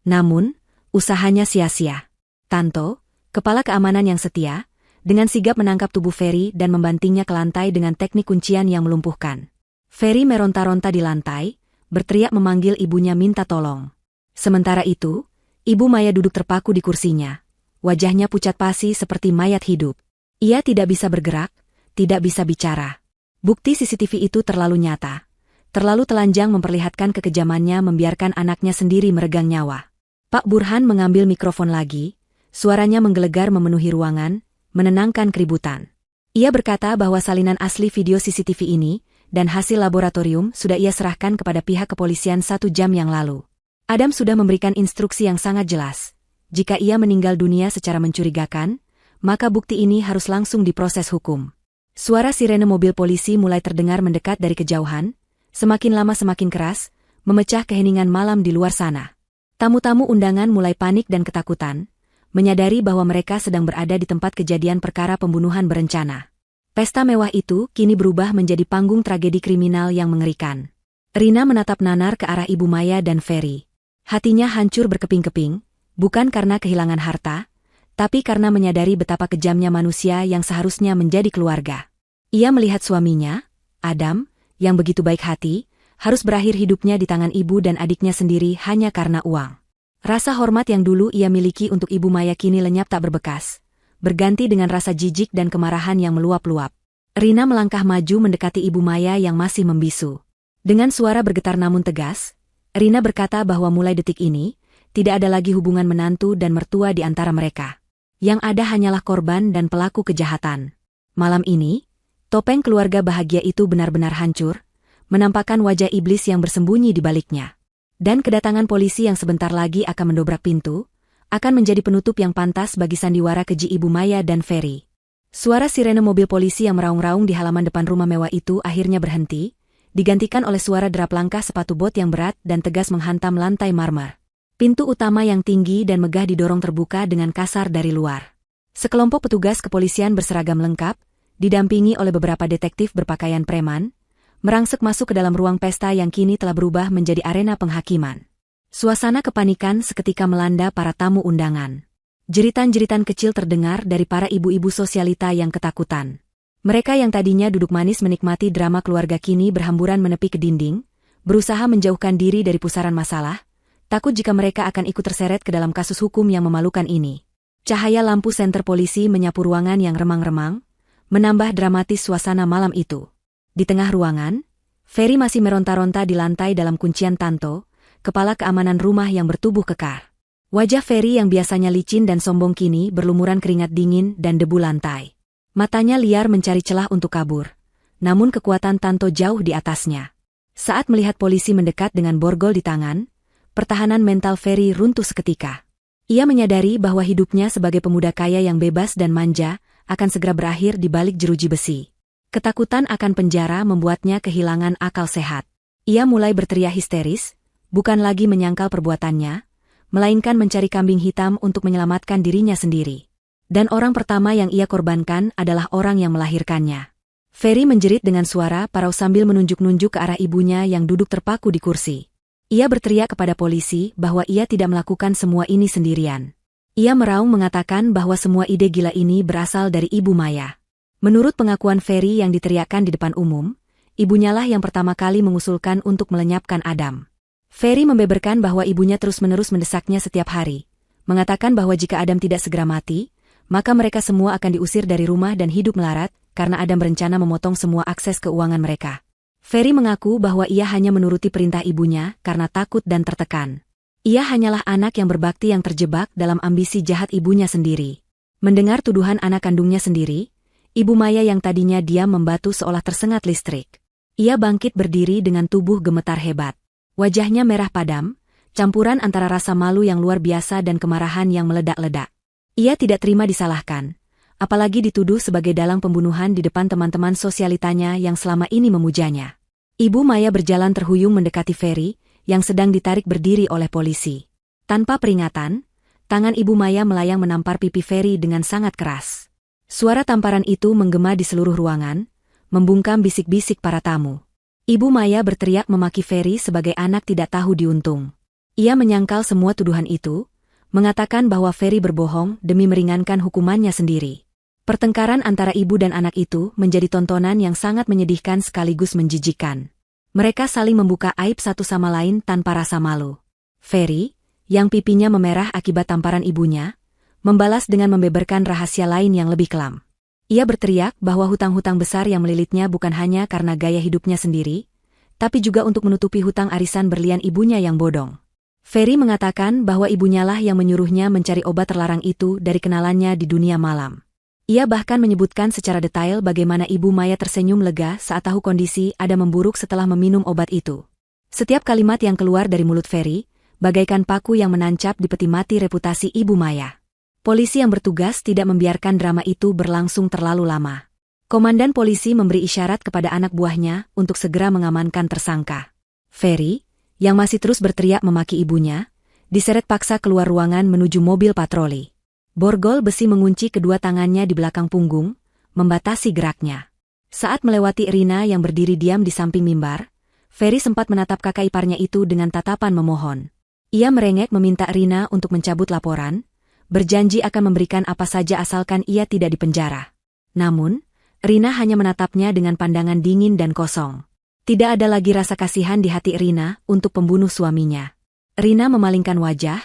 Namun, usahanya sia-sia. Tanto, kepala keamanan yang setia, dengan sigap menangkap tubuh Ferry dan membantingnya ke lantai dengan teknik kuncian yang melumpuhkan. Ferry meronta-ronta di lantai, berteriak memanggil ibunya minta tolong. Sementara itu, Ibu Maya duduk terpaku di kursinya. Wajahnya pucat pasi seperti mayat hidup. Ia tidak bisa bergerak, tidak bisa bicara. Bukti CCTV itu terlalu nyata. Terlalu telanjang memperlihatkan kekejamannya membiarkan anaknya sendiri meregang nyawa. Pak Burhan mengambil mikrofon lagi, suaranya menggelegar memenuhi ruangan, menenangkan keributan. Ia berkata bahwa salinan asli video CCTV ini dan hasil laboratorium sudah ia serahkan kepada pihak kepolisian 1 jam yang lalu. Adam sudah memberikan instruksi yang sangat jelas. Jika ia meninggal dunia secara mencurigakan, maka bukti ini harus langsung diproses hukum. Suara sirene mobil polisi mulai terdengar mendekat dari kejauhan, semakin lama semakin keras, memecah keheningan malam di luar sana. Tamu-tamu undangan mulai panik dan ketakutan, menyadari bahwa mereka sedang berada di tempat kejadian perkara pembunuhan berencana. Pesta mewah itu kini berubah menjadi panggung tragedi kriminal yang mengerikan. Rina menatap nanar ke arah Ibu Maya dan Ferry. Hatinya hancur berkeping-keping, bukan karena kehilangan harta, tapi karena menyadari betapa kejamnya manusia yang seharusnya menjadi keluarga. Ia melihat suaminya, Adam, yang begitu baik hati, harus berakhir hidupnya di tangan ibu dan adiknya sendiri hanya karena uang. Rasa hormat yang dulu ia miliki untuk Ibu Maya kini lenyap tak berbekas, berganti dengan rasa jijik dan kemarahan yang meluap-luap. Rina melangkah maju mendekati Ibu Maya yang masih membisu. Dengan suara bergetar namun tegas, Rina berkata bahwa mulai detik ini, tidak ada lagi hubungan menantu dan mertua di antara mereka. Yang ada hanyalah korban dan pelaku kejahatan. Malam ini, topeng keluarga bahagia itu benar-benar hancur, menampakkan wajah iblis yang bersembunyi di baliknya. Dan kedatangan polisi yang sebentar lagi akan mendobrak pintu, akan menjadi penutup yang pantas bagi sandiwara keji Ibu Maya dan Ferry. Suara sirene mobil polisi yang meraung-raung di halaman depan rumah mewah itu akhirnya berhenti, digantikan oleh suara derap langkah sepatu bot yang berat dan tegas menghantam lantai marmer. Pintu utama yang tinggi dan megah didorong terbuka dengan kasar dari luar. Sekelompok petugas kepolisian berseragam lengkap, didampingi oleh beberapa detektif berpakaian preman, merangsek masuk ke dalam ruang pesta yang kini telah berubah menjadi arena penghakiman. Suasana kepanikan seketika melanda para tamu undangan. Jeritan-jeritan kecil terdengar dari para ibu-ibu sosialita yang ketakutan. Mereka yang tadinya duduk manis menikmati drama keluarga kini berhamburan menepi ke dinding, berusaha menjauhkan diri dari pusaran masalah, takut jika mereka akan ikut terseret ke dalam kasus hukum yang memalukan ini. Cahaya lampu senter polisi menyapu ruangan yang remang-remang, menambah dramatis suasana malam itu. Di tengah ruangan, Ferry masih meronta-ronta di lantai dalam kuncian Tanto, kepala keamanan rumah yang bertubuh kekar. Wajah Ferry yang biasanya licin dan sombong kini berlumuran keringat dingin dan debu lantai. Matanya liar mencari celah untuk kabur, namun kekuatan Tanto jauh di atasnya. Saat melihat polisi mendekat dengan borgol di tangan, pertahanan mental Ferry runtuh seketika. Ia menyadari bahwa hidupnya sebagai pemuda kaya yang bebas dan manja akan segera berakhir di balik jeruji besi. Ketakutan akan penjara membuatnya kehilangan akal sehat. Ia mulai berteriak histeris, bukan lagi menyangkal perbuatannya, melainkan mencari kambing hitam untuk menyelamatkan dirinya sendiri. Dan orang pertama yang ia korbankan adalah orang yang melahirkannya. Ferry menjerit dengan suara parau sambil menunjuk-nunjuk ke arah ibunya yang duduk terpaku di kursi. Ia berteriak kepada polisi bahwa ia tidak melakukan semua ini sendirian. Ia meraung mengatakan bahwa semua ide gila ini berasal dari Ibu Maya. Menurut pengakuan Ferry yang diteriakkan di depan umum, ibunyalah yang pertama kali mengusulkan untuk melenyapkan Adam. Ferry membeberkan bahwa ibunya terus-menerus mendesaknya setiap hari, mengatakan bahwa jika Adam tidak segera mati, maka mereka semua akan diusir dari rumah dan hidup melarat karena Adam berencana memotong semua akses keuangan mereka. Ferry mengaku bahwa ia hanya menuruti perintah ibunya karena takut dan tertekan. Ia hanyalah anak yang berbakti yang terjebak dalam ambisi jahat ibunya sendiri. Mendengar tuduhan anak kandungnya sendiri, Ibu Maya yang tadinya diam membatu seolah tersengat listrik. Ia bangkit berdiri dengan tubuh gemetar hebat. Wajahnya merah padam, campuran antara rasa malu yang luar biasa dan kemarahan yang meledak-ledak. Ia tidak terima disalahkan, apalagi dituduh sebagai dalang pembunuhan di depan teman-teman sosialitanya yang selama ini memujanya. Ibu Maya berjalan terhuyung mendekati Ferry, yang sedang ditarik berdiri oleh polisi. Tanpa peringatan, tangan Ibu Maya melayang menampar pipi Ferry dengan sangat keras. Suara tamparan itu menggema di seluruh ruangan, membungkam bisik-bisik para tamu. Ibu Maya berteriak memaki Ferry sebagai anak tidak tahu diuntung. Ia menyangkal semua tuduhan itu, mengatakan bahwa Ferry berbohong demi meringankan hukumannya sendiri. Pertengkaran antara ibu dan anak itu menjadi tontonan yang sangat menyedihkan sekaligus menjijikkan. Mereka saling membuka aib satu sama lain tanpa rasa malu. Ferry, yang pipinya memerah akibat tamparan ibunya, membalas dengan membeberkan rahasia lain yang lebih kelam. Ia berteriak bahwa hutang-hutang besar yang melilitnya bukan hanya karena gaya hidupnya sendiri, tapi juga untuk menutupi hutang arisan berlian ibunya yang bodong. Ferry mengatakan bahwa ibunyalah yang menyuruhnya mencari obat terlarang itu dari kenalannya di dunia malam. Ia bahkan menyebutkan secara detail bagaimana Ibu Maya tersenyum lega saat tahu kondisi Adam memburuk setelah meminum obat itu. Setiap kalimat yang keluar dari mulut Ferry, bagaikan paku yang menancap di peti mati reputasi Ibu Maya. Polisi yang bertugas tidak membiarkan drama itu berlangsung terlalu lama. Komandan polisi memberi isyarat kepada anak buahnya untuk segera mengamankan tersangka. Ferry, yang masih terus berteriak memaki ibunya, diseret paksa keluar ruangan menuju mobil patroli. Borgol besi mengunci kedua tangannya di belakang punggung, membatasi geraknya. Saat melewati Rina yang berdiri diam di samping mimbar, Ferry sempat menatap kakak iparnya itu dengan tatapan memohon. Ia merengek meminta Rina untuk mencabut laporan, berjanji akan memberikan apa saja asalkan ia tidak dipenjara. Namun, Rina hanya menatapnya dengan pandangan dingin dan kosong. Tidak ada lagi rasa kasihan di hati Rina untuk pembunuh suaminya. Rina memalingkan wajah,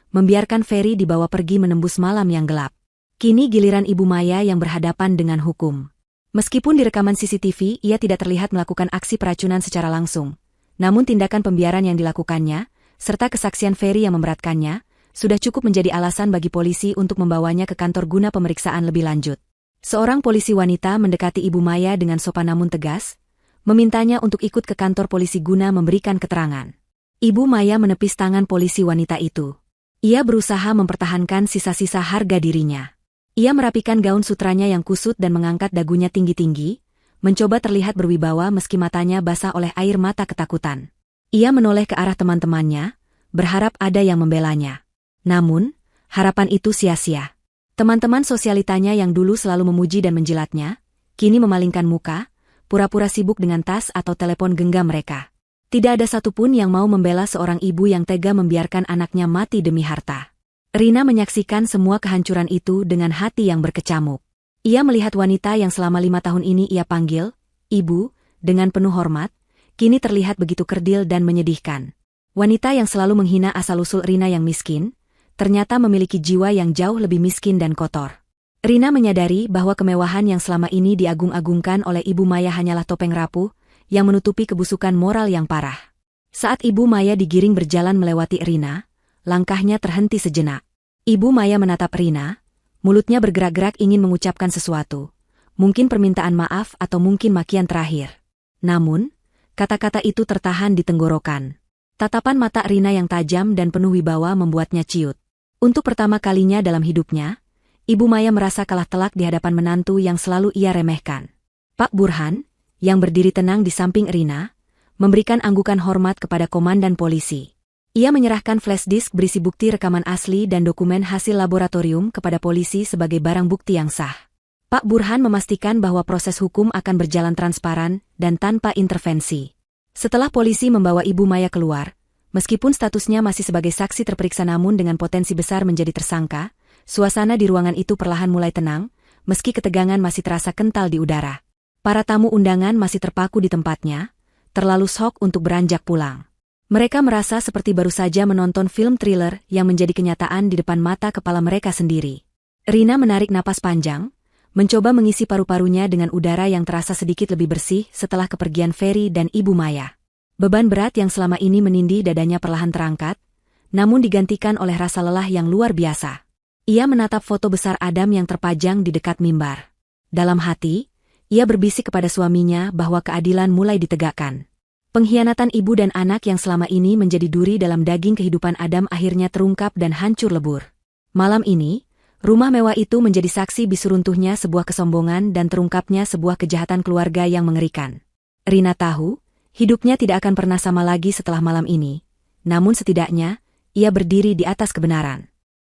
membiarkan Ferry dibawa pergi menembus malam yang gelap. Kini giliran Ibu Maya yang berhadapan dengan hukum. Meskipun di rekaman CCTV ia tidak terlihat melakukan aksi peracunan secara langsung, namun tindakan pembiaran yang dilakukannya, serta kesaksian Ferry yang memberatkannya, sudah cukup menjadi alasan bagi polisi untuk membawanya ke kantor guna pemeriksaan lebih lanjut. Seorang polisi wanita mendekati Ibu Maya dengan sopan namun tegas, memintanya untuk ikut ke kantor polisi guna memberikan keterangan. Ibu Maya menepis tangan polisi wanita itu. Ia berusaha mempertahankan sisa-sisa harga dirinya. Ia merapikan gaun sutranya yang kusut dan mengangkat dagunya tinggi-tinggi, mencoba terlihat berwibawa meski matanya basah oleh air mata ketakutan. Ia menoleh ke arah teman-temannya, berharap ada yang membelanya. Namun, harapan itu sia-sia. Teman-teman sosialitanya yang dulu selalu memuji dan menjilatnya, kini memalingkan muka, pura-pura sibuk dengan tas atau telepon genggam mereka. Tidak ada satupun yang mau membela seorang ibu yang tega membiarkan anaknya mati demi harta. Rina menyaksikan semua kehancuran itu dengan hati yang berkecamuk. Ia melihat wanita yang selama 5 tahun ini ia panggil, Ibu, dengan penuh hormat, kini terlihat begitu kerdil dan menyedihkan. Wanita yang selalu menghina asal-usul Rina yang miskin, ternyata memiliki jiwa yang jauh lebih miskin dan kotor. Rina menyadari bahwa kemewahan yang selama ini diagung-agungkan oleh Ibu Maya hanyalah topeng rapuh, yang menutupi kebusukan moral yang parah. Saat Ibu Maya digiring berjalan melewati Rina, langkahnya terhenti sejenak. Ibu Maya menatap Rina, mulutnya bergerak-gerak ingin mengucapkan sesuatu. Mungkin permintaan maaf atau mungkin makian terakhir. Namun, kata-kata itu tertahan di tenggorokan. Tatapan mata Rina yang tajam dan penuh wibawa membuatnya ciut. Untuk pertama kalinya dalam hidupnya, Ibu Maya merasa kalah telak di hadapan menantu yang selalu ia remehkan. Pak Burhan, yang berdiri tenang di samping Rina, memberikan anggukan hormat kepada komandan polisi. Ia menyerahkan flash disk berisi bukti rekaman asli dan dokumen hasil laboratorium kepada polisi sebagai barang bukti yang sah. Pak Burhan memastikan bahwa proses hukum akan berjalan transparan dan tanpa intervensi. Setelah polisi membawa Ibu Maya keluar, meskipun statusnya masih sebagai saksi terperiksa namun dengan potensi besar menjadi tersangka, suasana di ruangan itu perlahan mulai tenang, meski ketegangan masih terasa kental di udara. Para tamu undangan masih terpaku di tempatnya, terlalu syok untuk beranjak pulang. Mereka merasa seperti baru saja menonton film thriller yang menjadi kenyataan di depan mata kepala mereka sendiri. Rina menarik napas panjang, mencoba mengisi paru-parunya dengan udara yang terasa sedikit lebih bersih setelah kepergian Ferry dan Ibu Maya. Beban berat yang selama ini menindih dadanya perlahan terangkat, namun digantikan oleh rasa lelah yang luar biasa. Ia menatap foto besar Adam yang terpajang di dekat mimbar. Dalam hati, ia berbisik kepada suaminya bahwa keadilan mulai ditegakkan. Pengkhianatan ibu dan anak yang selama ini menjadi duri dalam daging kehidupan Adam akhirnya terungkap dan hancur lebur. Malam ini, rumah mewah itu menjadi saksi bisu runtuhnya sebuah kesombongan dan terungkapnya sebuah kejahatan keluarga yang mengerikan. Rina tahu, hidupnya tidak akan pernah sama lagi setelah malam ini. Namun setidaknya, ia berdiri di atas kebenaran.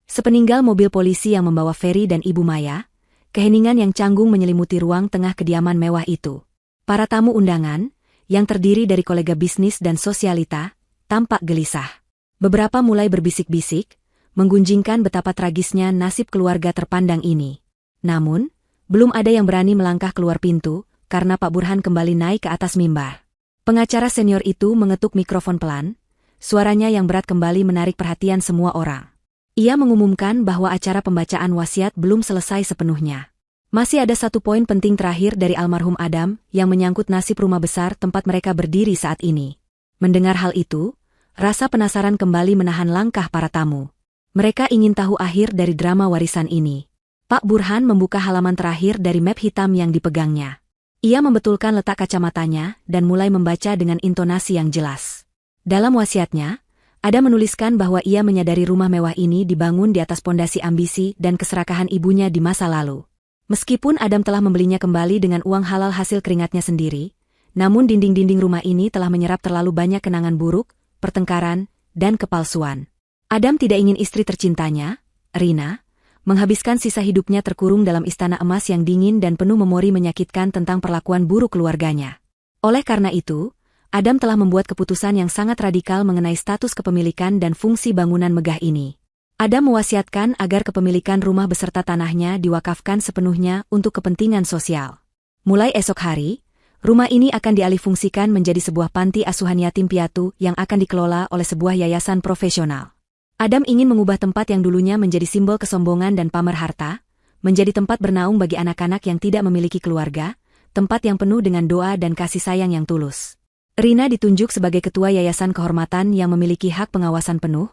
Sepeninggal mobil polisi yang membawa Ferry dan Ibu Maya, keheningan yang canggung menyelimuti ruang tengah kediaman mewah itu. Para tamu undangan, yang terdiri dari kolega bisnis dan sosialita, tampak gelisah. Beberapa mulai berbisik-bisik, menggunjingkan betapa tragisnya nasib keluarga terpandang ini. Namun, belum ada yang berani melangkah keluar pintu, karena Pak Burhan kembali naik ke atas mimbar. Pengacara senior itu mengetuk mikrofon pelan, suaranya yang berat kembali menarik perhatian semua orang. Ia mengumumkan bahwa acara pembacaan wasiat belum selesai sepenuhnya. Masih ada satu poin penting terakhir dari almarhum Adam yang menyangkut nasib rumah besar tempat mereka berdiri saat ini. Mendengar hal itu, rasa penasaran kembali menahan langkah para tamu. Mereka ingin tahu akhir dari drama warisan ini. Pak Burhan membuka halaman terakhir dari map hitam yang dipegangnya. Ia membetulkan letak kacamatanya dan mulai membaca dengan intonasi yang jelas. Dalam wasiatnya, Adam menuliskan bahwa ia menyadari rumah mewah ini dibangun di atas pondasi ambisi dan keserakahan ibunya di masa lalu. Meskipun Adam telah membelinya kembali dengan uang halal hasil keringatnya sendiri, namun dinding-dinding rumah ini telah menyerap terlalu banyak kenangan buruk, pertengkaran, dan kepalsuan. Adam tidak ingin istri tercintanya, Rina, menghabiskan sisa hidupnya terkurung dalam istana emas yang dingin dan penuh memori menyakitkan tentang perlakuan buruk keluarganya. Oleh karena itu, Adam telah membuat keputusan yang sangat radikal mengenai status kepemilikan dan fungsi bangunan megah ini. Adam mewasiatkan agar kepemilikan rumah beserta tanahnya diwakafkan sepenuhnya untuk kepentingan sosial. Mulai esok hari, rumah ini akan dialihfungsikan menjadi sebuah panti asuhan yatim piatu yang akan dikelola oleh sebuah yayasan profesional. Adam ingin mengubah tempat yang dulunya menjadi simbol kesombongan dan pamer harta, menjadi tempat bernaung bagi anak-anak yang tidak memiliki keluarga, tempat yang penuh dengan doa dan kasih sayang yang tulus. Rina ditunjuk sebagai ketua yayasan kehormatan yang memiliki hak pengawasan penuh,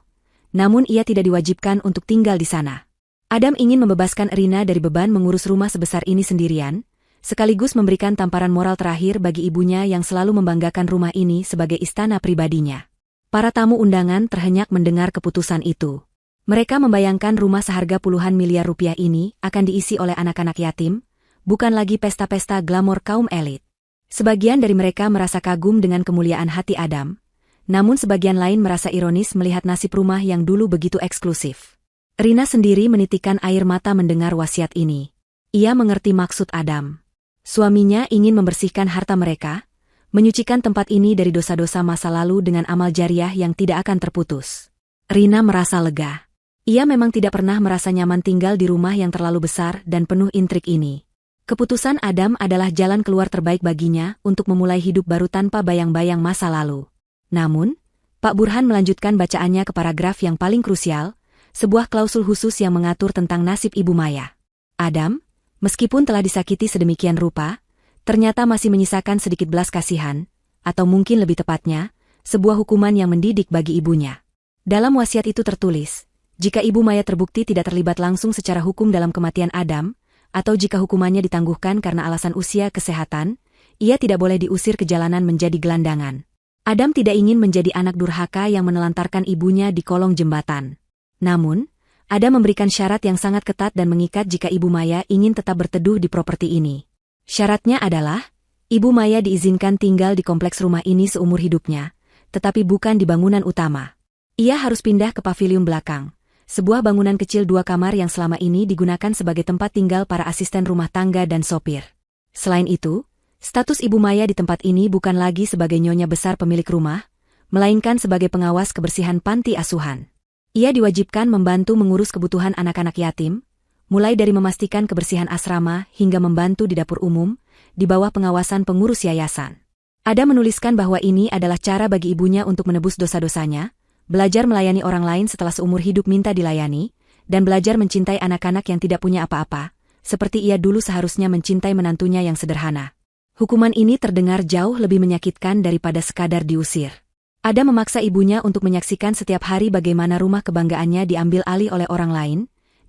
namun ia tidak diwajibkan untuk tinggal di sana. Adam ingin membebaskan Rina dari beban mengurus rumah sebesar ini sendirian, sekaligus memberikan tamparan moral terakhir bagi ibunya yang selalu membanggakan rumah ini sebagai istana pribadinya. Para tamu undangan terhenyak mendengar keputusan itu. Mereka membayangkan rumah seharga puluhan miliar rupiah ini akan diisi oleh anak-anak yatim, bukan lagi pesta-pesta glamor kaum elit. Sebagian dari mereka merasa kagum dengan kemuliaan hati Adam, namun sebagian lain merasa ironis melihat nasib rumah yang dulu begitu eksklusif. Rina sendiri menitikkan air mata mendengar wasiat ini. Ia mengerti maksud Adam. Suaminya ingin membersihkan harta mereka, menyucikan tempat ini dari dosa-dosa masa lalu dengan amal jariah yang tidak akan terputus. Rina merasa lega. Ia memang tidak pernah merasa nyaman tinggal di rumah yang terlalu besar dan penuh intrik ini. Keputusan Adam adalah jalan keluar terbaik baginya untuk memulai hidup baru tanpa bayang-bayang masa lalu. Namun, Pak Burhan melanjutkan bacaannya ke paragraf yang paling krusial, sebuah klausul khusus yang mengatur tentang nasib Ibu Maya. Adam, meskipun telah disakiti sedemikian rupa, ternyata masih menyisakan sedikit belas kasihan, atau mungkin lebih tepatnya, sebuah hukuman yang mendidik bagi ibunya. Dalam wasiat itu tertulis, jika Ibu Maya terbukti tidak terlibat langsung secara hukum dalam kematian Adam, atau jika hukumannya ditangguhkan karena alasan usia kesehatan, ia tidak boleh diusir ke jalanan menjadi gelandangan. Adam tidak ingin menjadi anak durhaka yang menelantarkan ibunya di kolong jembatan. Namun, Adam memberikan syarat yang sangat ketat dan mengikat jika Ibu Maya ingin tetap berteduh di properti ini. Syaratnya adalah, Ibu Maya diizinkan tinggal di kompleks rumah ini seumur hidupnya, tetapi bukan di bangunan utama. Ia harus pindah ke pavilion belakang, sebuah bangunan kecil 2 kamar yang selama ini digunakan sebagai tempat tinggal para asisten rumah tangga dan sopir. Selain itu, status Ibu Maya di tempat ini bukan lagi sebagai nyonya besar pemilik rumah, melainkan sebagai pengawas kebersihan panti asuhan. Ia diwajibkan membantu mengurus kebutuhan anak-anak yatim, mulai dari memastikan kebersihan asrama hingga membantu di dapur umum, di bawah pengawasan pengurus yayasan. Adam menuliskan bahwa ini adalah cara bagi ibunya untuk menebus dosa-dosanya, belajar melayani orang lain setelah seumur hidup minta dilayani, dan belajar mencintai anak-anak yang tidak punya apa-apa, seperti ia dulu seharusnya mencintai menantunya yang sederhana. Hukuman ini terdengar jauh lebih menyakitkan daripada sekadar diusir. Adam memaksa ibunya untuk menyaksikan setiap hari bagaimana rumah kebanggaannya diambil alih oleh orang lain,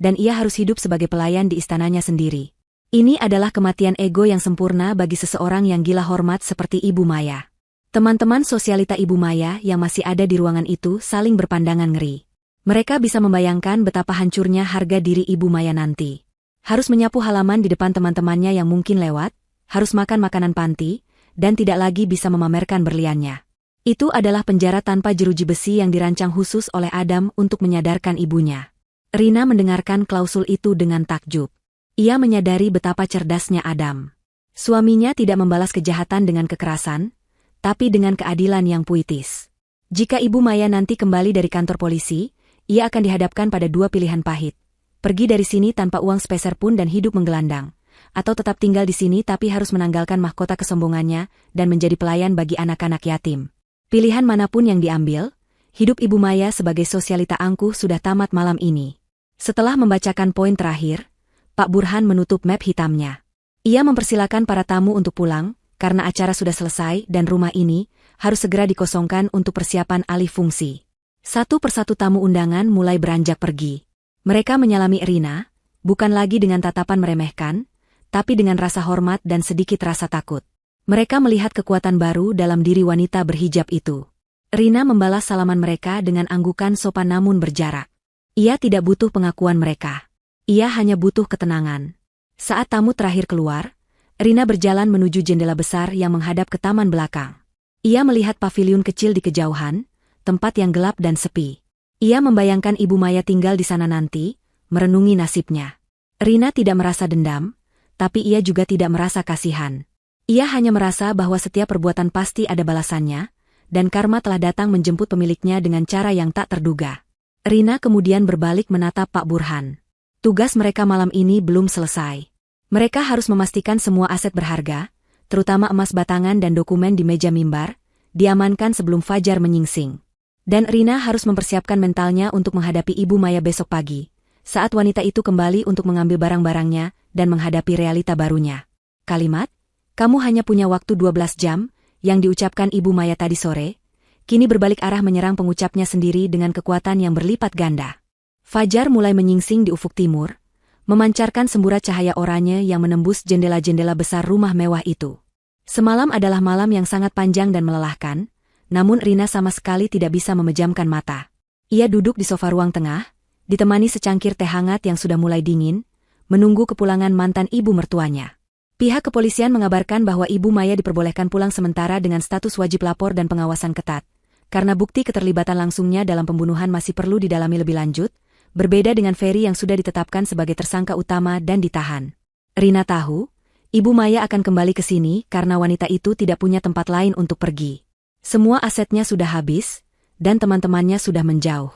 dan ia harus hidup sebagai pelayan di istananya sendiri. Ini adalah kematian ego yang sempurna bagi seseorang yang gila hormat seperti Ibu Maya. Teman-teman sosialita Ibu Maya yang masih ada di ruangan itu saling berpandangan ngeri. Mereka bisa membayangkan betapa hancurnya harga diri Ibu Maya nanti. Harus menyapu halaman di depan teman-temannya yang mungkin lewat, harus makan makanan panti, dan tidak lagi bisa memamerkan berliannya. Itu adalah penjara tanpa jeruji besi yang dirancang khusus oleh Adam untuk menyadarkan ibunya. Rina mendengarkan klausul itu dengan takjub. Ia menyadari betapa cerdasnya Adam. Suaminya tidak membalas kejahatan dengan kekerasan, tapi dengan keadilan yang puitis. Jika Ibu Maya nanti kembali dari kantor polisi, ia akan dihadapkan pada 2 pilihan pahit. Pergi dari sini tanpa uang sepeser pun dan hidup menggelandang, atau tetap tinggal di sini tapi harus menanggalkan mahkota kesombongannya dan menjadi pelayan bagi anak-anak yatim. Pilihan manapun yang diambil, hidup Ibu Maya sebagai sosialita angkuh sudah tamat malam ini. Setelah membacakan poin terakhir, Pak Burhan menutup map hitamnya. Ia mempersilakan para tamu untuk pulang, karena acara sudah selesai dan rumah ini harus segera dikosongkan untuk persiapan alih fungsi. Satu persatu tamu undangan mulai beranjak pergi. Mereka menyalami Rina, bukan lagi dengan tatapan meremehkan, tapi dengan rasa hormat dan sedikit rasa takut. Mereka melihat kekuatan baru dalam diri wanita berhijab itu. Rina membalas salaman mereka dengan anggukan sopan namun berjarak. Ia tidak butuh pengakuan mereka. Ia hanya butuh ketenangan. Saat tamu terakhir keluar, Rina berjalan menuju jendela besar yang menghadap ke taman belakang. Ia melihat pavilion kecil di kejauhan, tempat yang gelap dan sepi. Ia membayangkan Ibu Maya tinggal di sana nanti, merenungi nasibnya. Rina tidak merasa dendam, tapi ia juga tidak merasa kasihan. Ia hanya merasa bahwa setiap perbuatan pasti ada balasannya, dan karma telah datang menjemput pemiliknya dengan cara yang tak terduga. Rina kemudian berbalik menatap Pak Burhan. Tugas mereka malam ini belum selesai. Mereka harus memastikan semua aset berharga, terutama emas batangan dan dokumen di meja mimbar, diamankan sebelum fajar menyingsing. Dan Rina harus mempersiapkan mentalnya untuk menghadapi Ibu Maya besok pagi, saat wanita itu kembali untuk mengambil barang-barangnya dan menghadapi realita barunya. Kalimat, "Kamu hanya punya waktu 12 jam, yang diucapkan Ibu Maya tadi sore, kini berbalik arah menyerang pengucapnya sendiri dengan kekuatan yang berlipat ganda. Fajar mulai menyingsing di ufuk timur, memancarkan semburat cahaya oranye yang menembus jendela-jendela besar rumah mewah itu. Semalam adalah malam yang sangat panjang dan melelahkan, namun Rina sama sekali tidak bisa memejamkan mata. Ia duduk di sofa ruang tengah, ditemani secangkir teh hangat yang sudah mulai dingin, menunggu kepulangan mantan ibu mertuanya. Pihak kepolisian mengabarkan bahwa Ibu Maya diperbolehkan pulang sementara dengan status wajib lapor dan pengawasan ketat. Karena bukti keterlibatan langsungnya dalam pembunuhan masih perlu didalami lebih lanjut, berbeda dengan Ferry yang sudah ditetapkan sebagai tersangka utama dan ditahan. Rina tahu, Ibu Maya akan kembali ke sini karena wanita itu tidak punya tempat lain untuk pergi. Semua asetnya sudah habis, dan teman-temannya sudah menjauh.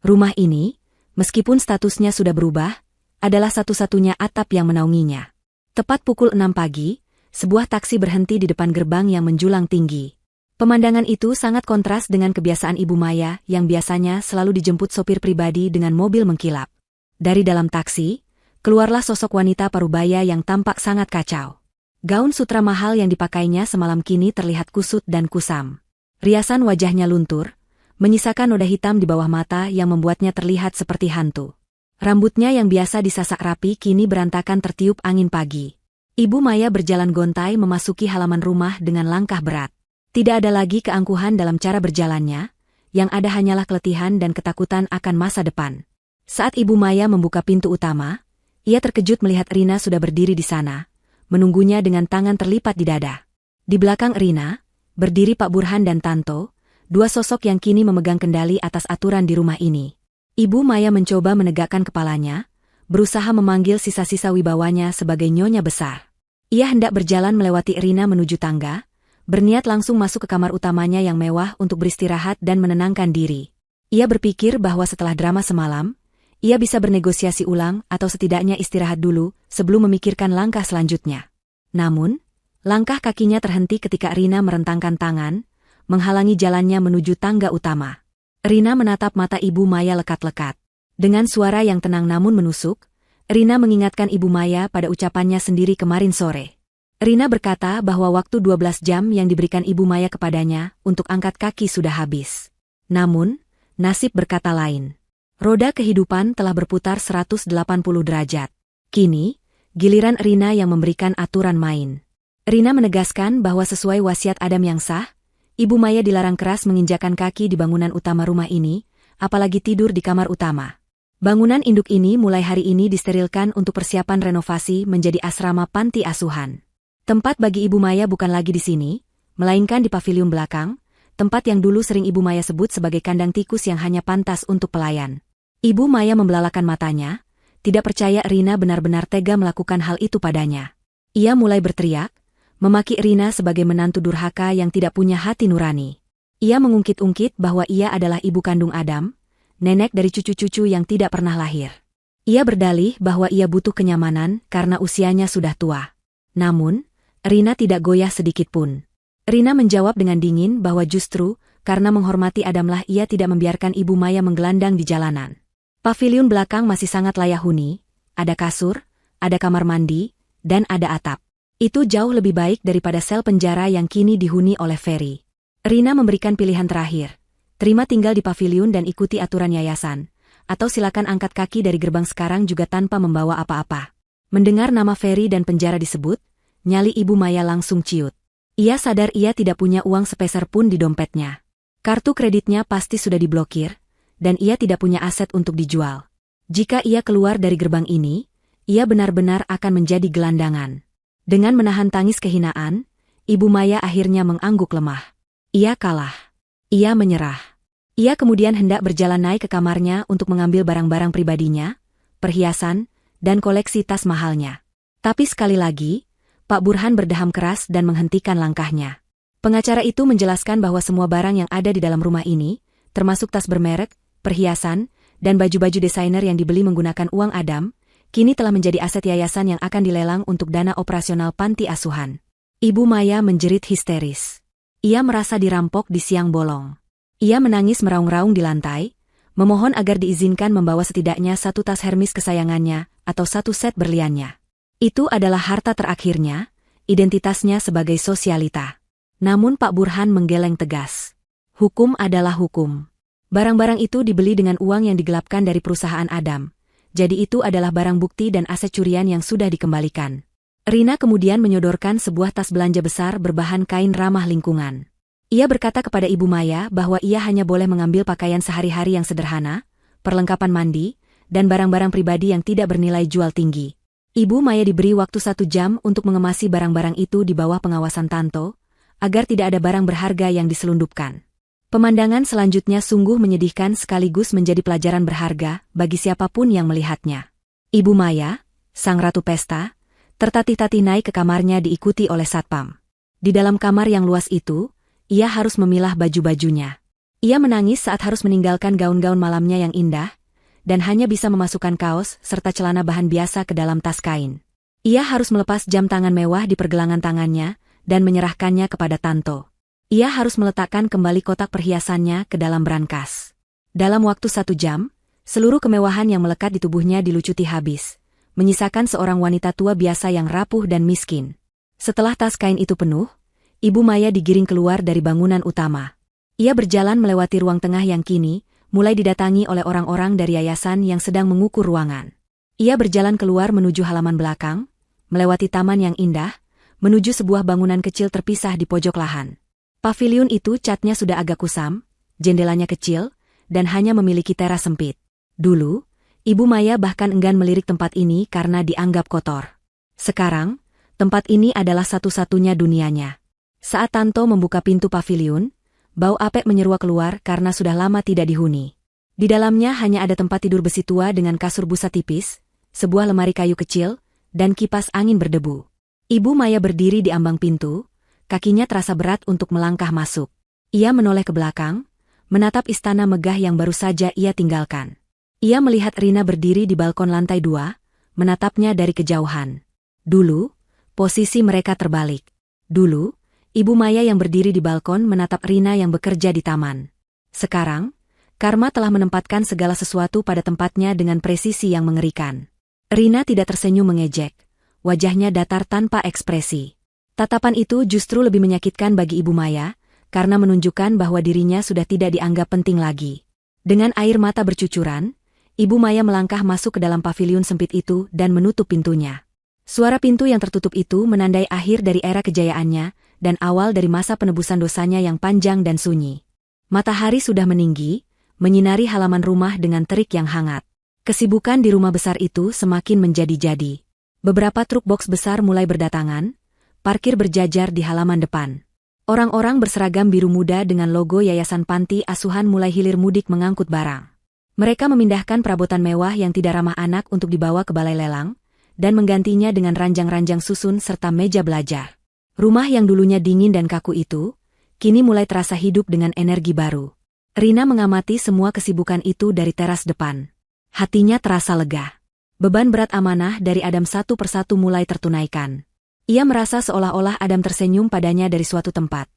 Rumah ini, meskipun statusnya sudah berubah, adalah satu-satunya atap yang menaunginya. Tepat pukul 6 pagi, sebuah taksi berhenti di depan gerbang yang menjulang tinggi. Pemandangan itu sangat kontras dengan kebiasaan Ibu Maya yang biasanya selalu dijemput sopir pribadi dengan mobil mengkilap. Dari dalam taksi, keluarlah sosok wanita parubaya yang tampak sangat kacau. Gaun sutra mahal yang dipakainya semalam kini terlihat kusut dan kusam. Riasan wajahnya luntur, menyisakan noda hitam di bawah mata yang membuatnya terlihat seperti hantu. Rambutnya yang biasa disasak rapi kini berantakan tertiup angin pagi. Ibu Maya berjalan gontai memasuki halaman rumah dengan langkah berat. Tidak ada lagi keangkuhan dalam cara berjalannya, yang ada hanyalah keletihan dan ketakutan akan masa depan. Saat Ibu Maya membuka pintu utama, ia terkejut melihat Rina sudah berdiri di sana, menunggunya dengan tangan terlipat di dada. Di belakang Rina, berdiri Pak Burhan dan Tanto, dua sosok yang kini memegang kendali atas aturan di rumah ini. Ibu Maya mencoba menegakkan kepalanya, berusaha memanggil sisa-sisa wibawanya sebagai nyonya besar. Ia hendak berjalan melewati Rina menuju tangga, berniat langsung masuk ke kamar utamanya yang mewah untuk beristirahat dan menenangkan diri. Ia berpikir bahwa setelah drama semalam, ia bisa bernegosiasi ulang atau setidaknya istirahat dulu sebelum memikirkan langkah selanjutnya. Namun, langkah kakinya terhenti ketika Rina merentangkan tangan, menghalangi jalannya menuju tangga utama. Rina menatap mata Ibu Maya lekat-lekat. Dengan suara yang tenang namun menusuk, Rina mengingatkan Ibu Maya pada ucapannya sendiri kemarin sore. Rina berkata bahwa waktu 12 jam yang diberikan Ibu Maya kepadanya untuk angkat kaki sudah habis. Namun, nasib berkata lain. Roda kehidupan telah berputar 180 derajat. Kini, giliran Rina yang memberikan aturan main. Rina menegaskan bahwa sesuai wasiat Adam yang sah, Ibu Maya dilarang keras menginjakan kaki di bangunan utama rumah ini, apalagi tidur di kamar utama. Bangunan induk ini mulai hari ini disterilkan untuk persiapan renovasi menjadi asrama panti asuhan. Tempat bagi Ibu Maya bukan lagi di sini, melainkan di pavilion belakang, tempat yang dulu sering Ibu Maya sebut sebagai kandang tikus yang hanya pantas untuk pelayan. Ibu Maya membelalakan matanya, tidak percaya Rina benar-benar tega melakukan hal itu padanya. Ia mulai berteriak, memaki Rina sebagai menantu durhaka yang tidak punya hati nurani. Ia mengungkit-ungkit bahwa ia adalah ibu kandung Adam, nenek dari cucu-cucu yang tidak pernah lahir. Ia berdalih bahwa ia butuh kenyamanan karena usianya sudah tua. Namun, Rina tidak goyah sedikitpun. Rina menjawab dengan dingin bahwa justru, karena menghormati Adamlah ia tidak membiarkan Ibu Maya menggelandang di jalanan. Pavilion belakang masih sangat layak huni, ada kasur, ada kamar mandi, dan ada atap. Itu jauh lebih baik daripada sel penjara yang kini dihuni oleh Ferry. Rina memberikan pilihan terakhir. Terima tinggal di pavilion dan ikuti aturan yayasan, atau silakan angkat kaki dari gerbang sekarang juga tanpa membawa apa-apa. Mendengar nama Ferry dan penjara disebut, nyali Ibu Maya langsung ciut. Ia sadar ia tidak punya uang sepeser pun di dompetnya. Kartu kreditnya pasti sudah diblokir, dan ia tidak punya aset untuk dijual. Jika ia keluar dari gerbang ini, ia benar-benar akan menjadi gelandangan. Dengan menahan tangis kehinaan, Ibu Maya akhirnya mengangguk lemah. Ia kalah. Ia menyerah. Ia kemudian hendak berjalan naik ke kamarnya untuk mengambil barang-barang pribadinya, perhiasan, dan koleksi tas mahalnya. Tapi sekali lagi, Pak Burhan berdeham keras dan menghentikan langkahnya. Pengacara itu menjelaskan bahwa semua barang yang ada di dalam rumah ini, termasuk tas bermerek, perhiasan, dan baju-baju desainer yang dibeli menggunakan uang Adam, kini telah menjadi aset yayasan yang akan dilelang untuk dana operasional panti asuhan. Ibu Maya menjerit histeris. Ia merasa dirampok di siang bolong. Ia menangis meraung-raung di lantai, memohon agar diizinkan membawa setidaknya satu tas Hermes kesayangannya atau satu set berliannya. Itu adalah harta terakhirnya, identitasnya sebagai sosialita. Namun Pak Burhan menggeleng tegas. Hukum adalah hukum. Barang-barang itu dibeli dengan uang yang digelapkan dari perusahaan Adam. Jadi itu adalah barang bukti dan aset curian yang sudah dikembalikan. Rina kemudian menyodorkan sebuah tas belanja besar berbahan kain ramah lingkungan. Ia berkata kepada Ibu Maya bahwa ia hanya boleh mengambil pakaian sehari-hari yang sederhana, perlengkapan mandi, dan barang-barang pribadi yang tidak bernilai jual tinggi. Ibu Maya diberi waktu 1 jam untuk mengemasi barang-barang itu di bawah pengawasan Tanto, agar tidak ada barang berharga yang diselundupkan. Pemandangan selanjutnya sungguh menyedihkan sekaligus menjadi pelajaran berharga bagi siapapun yang melihatnya. Ibu Maya, sang ratu pesta, tertatih-tatih naik ke kamarnya diikuti oleh satpam. Di dalam kamar yang luas itu, ia harus memilah baju-bajunya. Ia menangis saat harus meninggalkan gaun-gaun malamnya yang indah, dan hanya bisa memasukkan kaos serta celana bahan biasa ke dalam tas kain. Ia harus melepas jam tangan mewah di pergelangan tangannya dan menyerahkannya kepada Tanto. Ia harus meletakkan kembali kotak perhiasannya ke dalam brankas. Dalam waktu 1 jam, seluruh kemewahan yang melekat di tubuhnya dilucuti habis, menyisakan seorang wanita tua biasa yang rapuh dan miskin. Setelah tas kain itu penuh, Ibu Maya digiring keluar dari bangunan utama. Ia berjalan melewati ruang tengah yang kini mulai didatangi oleh orang-orang dari yayasan yang sedang mengukur ruangan. Ia berjalan keluar menuju halaman belakang, melewati taman yang indah, menuju sebuah bangunan kecil terpisah di pojok lahan. Paviliun itu catnya sudah agak kusam, jendelanya kecil, dan hanya memiliki teras sempit. Dulu, Ibu Maya bahkan enggan melirik tempat ini karena dianggap kotor. Sekarang, tempat ini adalah satu-satunya dunianya. Saat Tanto membuka pintu paviliun, bau apek menyeruak keluar karena sudah lama tidak dihuni. Di dalamnya hanya ada tempat tidur besi tua dengan kasur busa tipis, sebuah lemari kayu kecil, dan kipas angin berdebu. Ibu Maya berdiri di ambang pintu, kakinya terasa berat untuk melangkah masuk. Ia menoleh ke belakang, menatap istana megah yang baru saja ia tinggalkan. Ia melihat Rina berdiri di balkon lantai 2, menatapnya dari kejauhan. Dulu, posisi mereka terbalik. Dulu, Ibu Maya yang berdiri di balkon menatap Rina yang bekerja di taman. Sekarang, karma telah menempatkan segala sesuatu pada tempatnya dengan presisi yang mengerikan. Rina tidak tersenyum mengejek, wajahnya datar tanpa ekspresi. Tatapan itu justru lebih menyakitkan bagi Ibu Maya, karena menunjukkan bahwa dirinya sudah tidak dianggap penting lagi. Dengan air mata bercucuran, Ibu Maya melangkah masuk ke dalam paviliun sempit itu dan menutup pintunya. Suara pintu yang tertutup itu menandai akhir dari era kejayaannya dan awal dari masa penebusan dosanya yang panjang dan sunyi. Matahari sudah meninggi, menyinari halaman rumah dengan terik yang hangat. Kesibukan di rumah besar itu semakin menjadi-jadi. Beberapa truk boks besar mulai berdatangan, parkir berjajar di halaman depan. Orang-orang berseragam biru muda dengan logo Yayasan Panti Asuhan mulai hilir mudik mengangkut barang. Mereka memindahkan perabotan mewah yang tidak ramah anak untuk dibawa ke balai lelang, dan menggantinya dengan ranjang-ranjang susun serta meja belajar. Rumah yang dulunya dingin dan kaku itu, kini mulai terasa hidup dengan energi baru. Rina mengamati semua kesibukan itu dari teras depan. Hatinya terasa lega. Beban berat amanah dari Adam satu persatu mulai tertunaikan. Ia merasa seolah-olah Adam tersenyum padanya dari suatu tempat.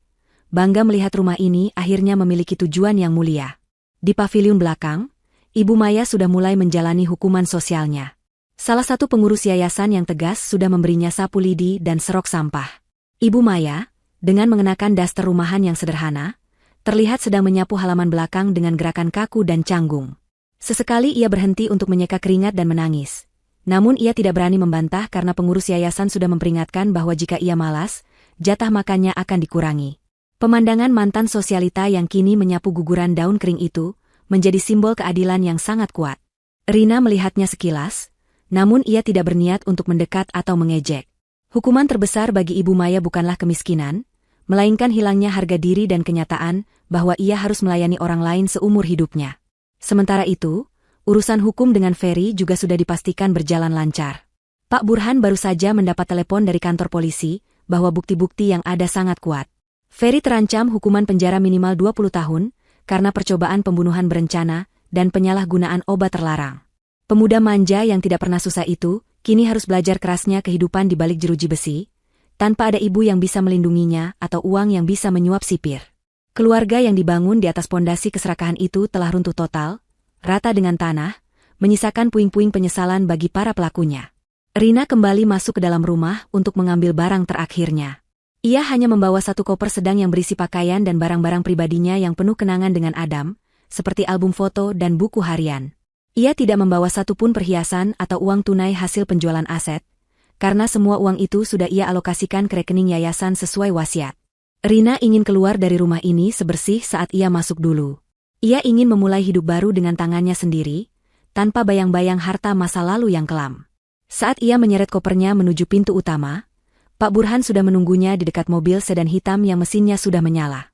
Bangga melihat rumah ini akhirnya memiliki tujuan yang mulia. Di paviliun belakang, Ibu Maya sudah mulai menjalani hukuman sosialnya. Salah satu pengurus yayasan yang tegas sudah memberinya sapu lidi dan serok sampah. Ibu Maya, dengan mengenakan daster rumahan yang sederhana, terlihat sedang menyapu halaman belakang dengan gerakan kaku dan canggung. Sesekali ia berhenti untuk menyeka keringat dan menangis. Namun ia tidak berani membantah karena pengurus yayasan sudah memperingatkan bahwa jika ia malas, jatah makannya akan dikurangi. Pemandangan mantan sosialita yang kini menyapu guguran daun kering itu, menjadi simbol keadilan yang sangat kuat. Rina melihatnya sekilas, namun ia tidak berniat untuk mendekat atau mengejek. Hukuman terbesar bagi Ibu Maya bukanlah kemiskinan, melainkan hilangnya harga diri dan kenyataan bahwa ia harus melayani orang lain seumur hidupnya. Sementara itu, urusan hukum dengan Ferry juga sudah dipastikan berjalan lancar. Pak Burhan baru saja mendapat telepon dari kantor polisi bahwa bukti-bukti yang ada sangat kuat. Ferry terancam hukuman penjara minimal 20 tahun karena percobaan pembunuhan berencana dan penyalahgunaan obat terlarang. Pemuda manja yang tidak pernah susah itu kini harus belajar kerasnya kehidupan di balik jeruji besi, tanpa ada ibu yang bisa melindunginya atau uang yang bisa menyuap sipir. Keluarga yang dibangun di atas pondasi keserakahan itu telah runtuh total, rata dengan tanah, menyisakan puing-puing penyesalan bagi para pelakunya. Rina kembali masuk ke dalam rumah untuk mengambil barang terakhirnya. Ia hanya membawa satu koper sedang yang berisi pakaian dan barang-barang pribadinya yang penuh kenangan dengan Adam, seperti album foto dan buku harian. Ia tidak membawa satupun perhiasan atau uang tunai hasil penjualan aset, karena semua uang itu sudah ia alokasikan ke rekening yayasan sesuai wasiat. Rina ingin keluar dari rumah ini sebersih saat ia masuk dulu. Ia ingin memulai hidup baru dengan tangannya sendiri, tanpa bayang-bayang harta masa lalu yang kelam. Saat ia menyeret kopernya menuju pintu utama, Pak Burhan sudah menunggunya di dekat mobil sedan hitam yang mesinnya sudah menyala.